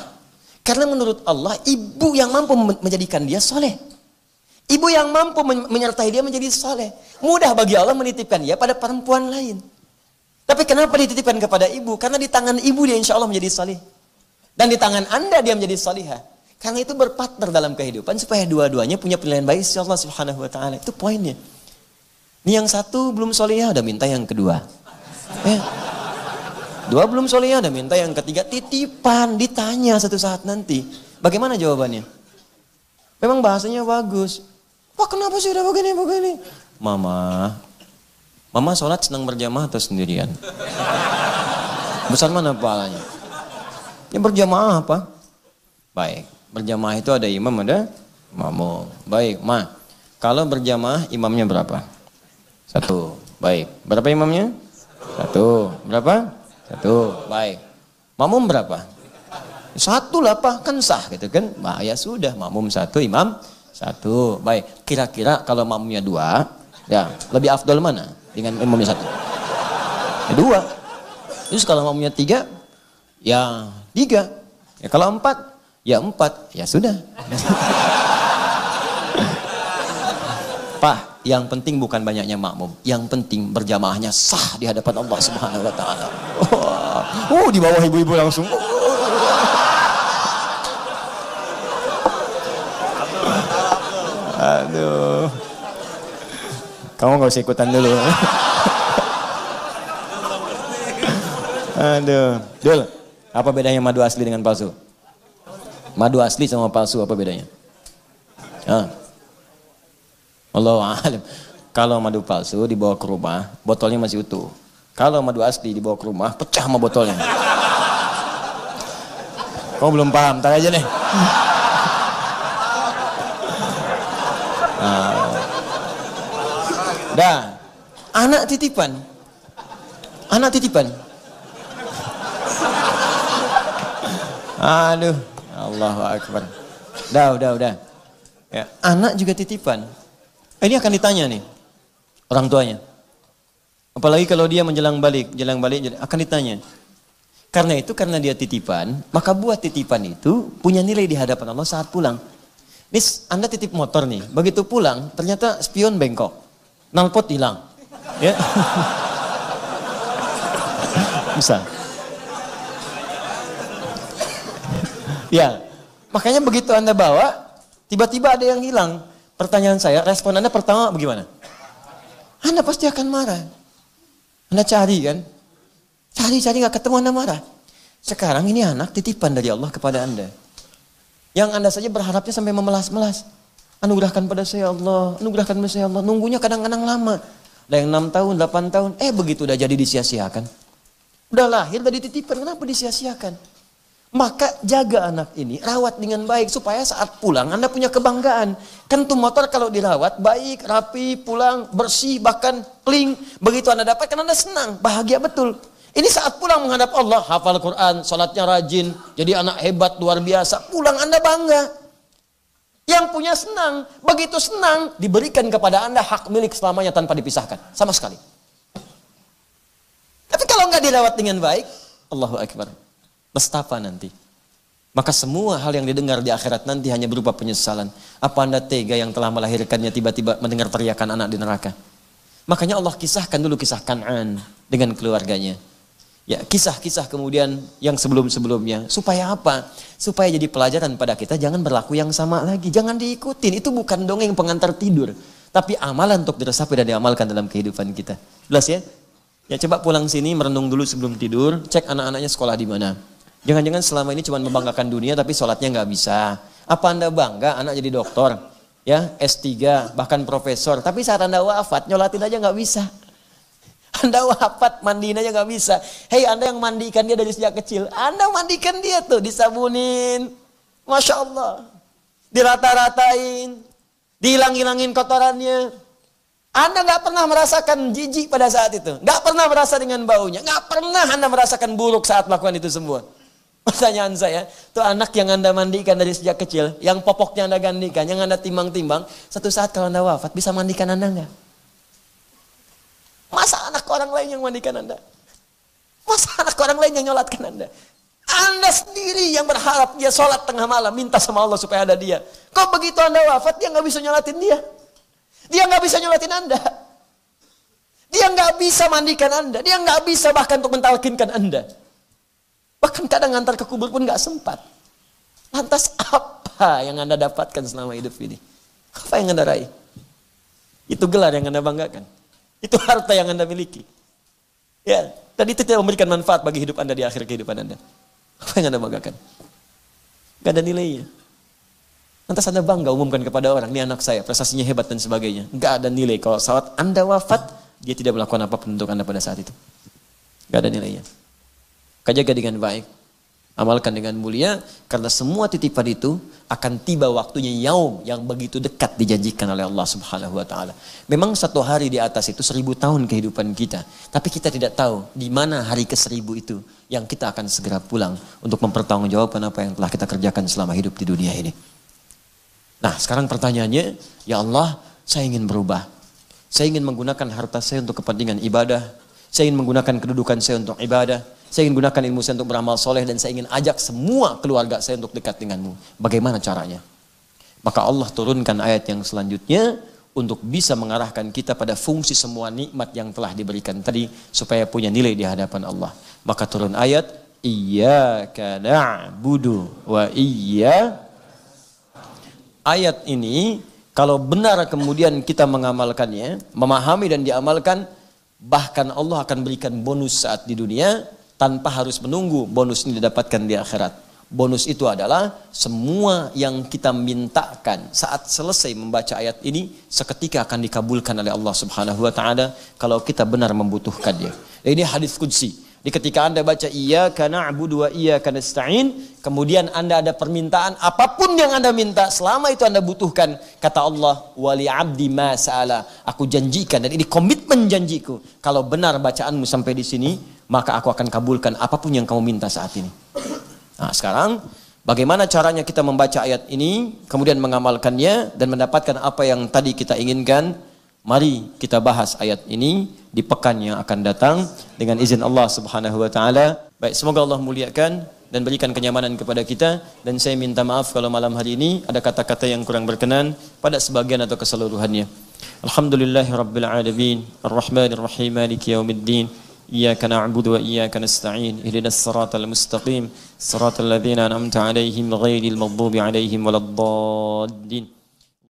Karena menurut Allah, ibu yang mampu menjadikan dia soleh. Ibu yang mampu menyertai dia menjadi soleh. Mudah bagi Allah menitipkan dia pada perempuan lain. Tapi kenapa dititipkan kepada ibu? Karena di tangan ibu dia insya Allah menjadi soleh. Dan di tangan Anda dia menjadi solihah. Karena itu berpartner dalam kehidupan supaya dua-duanya punya pilihan baik insya Allah subhanahu wa ta'ala. Itu poinnya. Ini yang satu belum solihah, udah minta yang kedua. Dua belum solihah, udah minta yang ketiga. Titipan, ditanya satu saat nanti. Bagaimana jawabannya? Memang bahasanya bagus. Wah, kenapa sih udah begini? Mama sholat senang berjamaah atau sendirian? Besar mana pahalanya? Ya berjamaah apa? Baik, berjamaah itu ada imam, ada makmum. Baik, Ma. Kalau berjamaah imamnya berapa? 1. Baik, berapa imamnya? 1. Berapa? 1. Baik. Makmum berapa? 1 lah Pak, kan sah gitu kan? Bah, ya sudah, makmum 1, imam 1. Baik, kira-kira kalau makmumnya 2, ya lebih afdal mana dengan imamnya 1? Ya 2. Terus kalau makmumnya 3, ya 3. Ya kalau 4, ya 4. Ya sudah. Pak, yang penting bukan banyaknya makmum. Yang penting berjamaahnya sah di hadapan Allah Subhanahu wa taala. Di bawah ibu-ibu langsung. Aduh. Kamu gak usah ikutan dulu. Aduh. Dul, apa bedanya madu asli dengan palsu? Madu asli sama palsu apa bedanya? Allahu a'lam. Kalau madu palsu dibawa ke rumah, botolnya masih utuh. Kalau madu asli dibawa ke rumah, pecah sama botolnya. Kau belum paham, tar aja deh. Dah, anak titipan. Aduh, Allahu Akbar. Udah. Ya, anak juga titipan. Ini akan ditanya nih orang tuanya. Apalagi kalau dia menjelang balik akan ditanya. Karena dia titipan, maka buat titipan itu punya nilai di hadapan Allah saat pulang. Nih, Anda titip motor nih, begitu pulang ternyata spion bengkok, knalpot hilang. Ya. Bisa. Ya, makanya begitu Anda bawa, tiba-tiba ada yang hilang. Pertanyaan saya, respon Anda pertama bagaimana? Anda pasti akan marah. Anda cari kan? Cari gak ketemu Anda marah. Sekarang ini anak titipan dari Allah kepada Anda. Yang Anda saja berharapnya sampai memelas-melas. Anugerahkan pada saya Allah, anugerahkan pada saya Allah. Nunggunya kadang-kadang lama. Ada yang 6 tahun, 8 tahun, begitu udah jadi disia-siakan. Udah lahir, udah dititipkan, kenapa disia-siakan? Maka jaga anak ini, rawat dengan baik supaya saat pulang Anda punya kebanggaan. Kan tuh motor kalau dirawat baik, rapi, pulang bersih, bahkan clean. Begitu Anda dapat kan Anda senang, bahagia betul. Ini saat pulang menghadap Allah, hafal Quran, sholatnya rajin, jadi anak hebat luar biasa. Pulang Anda bangga. Yang punya senang, begitu senang diberikan kepada Anda hak milik selamanya tanpa dipisahkan sama sekali. Tapi kalau nggak dirawat dengan baik, Allahu Akbar. Nestapa nanti. Maka semua hal yang didengar di akhirat nanti hanya berupa penyesalan. Apa Anda tega yang telah melahirkannya tiba-tiba mendengar teriakan anak di neraka? Makanya Allah kisahkan dulu kisah Kan'an dengan keluarganya. Ya, kisah-kisah kemudian yang sebelum-sebelumnya. Supaya apa? Supaya jadi pelajaran pada kita, jangan berlaku yang sama lagi. Jangan diikutin. Itu bukan dongeng pengantar tidur. Tapi amalan untuk diresapi dan diamalkan dalam kehidupan kita. Jelas ya? Ya coba pulang sini merenung dulu sebelum tidur. Cek anak-anaknya sekolah di mana. Jangan-jangan selama ini cuma membanggakan dunia tapi sholatnya nggak bisa. Apa Anda bangga anak jadi dokter, ya S3, bahkan profesor. Tapi saat Anda wafat nyolatin aja nggak bisa. Anda wafat, mandiin aja nggak bisa. Hei, Anda yang mandikan dia dari sejak kecil, Anda mandikan dia tuh, disabunin, Masya Allah, dirata-ratain, dihilang-hilangin kotorannya. Anda nggak pernah merasakan jijik pada saat itu, nggak pernah merasa dengan baunya, nggak pernah Anda merasakan buruk saat melakukan itu semua. Pertanyaan saya, tuh anak yang Anda mandikan dari sejak kecil, yang popoknya Anda gandikan, yang Anda timbang-timbang, satu saat kalau Anda wafat, bisa mandikan Anda nggak? Masa anak orang lain yang mandikan Anda? Masa anak orang lain yang nyolatkan Anda? Anda sendiri yang berharap dia sholat tengah malam, minta sama Allah supaya ada dia. Kok begitu Anda wafat, dia nggak bisa nyolatin dia? Dia nggak bisa nyolatin Anda. Dia nggak bisa mandikan Anda. Dia nggak bisa bahkan untuk mentalkinkan Anda. Bahkan kadang antar ke kubur pun nggak sempat. Lantas apa yang Anda dapatkan selama hidup ini? Apa yang Anda raih? Itu gelar yang Anda banggakan. Itu harta yang Anda miliki. Ya, dan itu tidak memberikan manfaat bagi hidup Anda di akhir kehidupan Anda. Apa yang Anda banggakan? Gak ada nilainya. Lantas Anda bangga umumkan kepada orang, ini anak saya, prestasinya hebat dan sebagainya. Gak ada nilai. Kalau saat Anda wafat, dia tidak melakukan apapun untuk Anda pada saat itu. Gak ada nilainya. Jaga dengan baik. Amalkan dengan mulia, karena semua titipan itu akan tiba waktunya yaum yang begitu dekat dijanjikan oleh Allah Subhanahu wa taala. Memang satu hari di atas itu 1000 tahun kehidupan kita, tapi kita tidak tahu di mana hari ke-1000 itu yang kita akan segera pulang untuk mempertanggungjawabkan apa yang telah kita kerjakan selama hidup di dunia ini. Nah, sekarang pertanyaannya, ya Allah, saya ingin berubah. Saya ingin menggunakan harta saya untuk kepentingan ibadah. Saya ingin menggunakan kedudukan saya untuk ibadah. Saya ingin gunakan ilmu saya untuk beramal soleh, dan saya ingin ajak semua keluarga saya untuk dekat denganmu. Bagaimana caranya? Maka Allah turunkan ayat yang selanjutnya untuk bisa mengarahkan kita pada fungsi semua nikmat yang telah diberikan tadi supaya punya nilai di hadapan Allah. Maka turun ayat, Iyyaka na'budu wa ayat ini kalau benar kemudian kita mengamalkannya, memahami dan diamalkan, bahkan Allah akan berikan bonus saat di dunia tanpa harus menunggu bonus ini didapatkan di akhirat. Bonus itu adalah semua yang kita mintakan saat selesai membaca ayat ini seketika akan dikabulkan oleh Allah Subhanahu wa taala kalau kita benar membutuhkannya. Ini hadis qudsi. Di ketika Anda baca Iyyaka na'budu wa iyyaka nasta'in, kemudian Anda ada permintaan apapun yang Anda minta selama itu Anda butuhkan, kata Allah, wali 'abdi ma sa'ala, aku janjikan, dan ini komitmen janjiku, kalau benar bacaanmu sampai di sini, maka aku akan kabulkan apapun yang kamu minta saat ini. Nah, sekarang bagaimana caranya kita membaca ayat ini, kemudian mengamalkannya dan mendapatkan apa yang tadi kita inginkan? Mari kita bahas ayat ini di pekan yang akan datang dengan izin Allah Subhanahu wa taala. Baik, semoga Allah muliakan dan berikan kenyamanan kepada kita, dan saya minta maaf kalau malam hari ini ada kata-kata yang kurang berkenan pada sebagian atau keseluruhannya. Alhamdulillahirabbil alamin, arrahmanir rahim, maliki yaumiddin. Iyyaka na'budu wa iyyaka nasta'in. Ihdinas siratal mustaqim, siratal ladzina an'amta 'alaihim ghairil maghdubi 'alaihim waladdallin.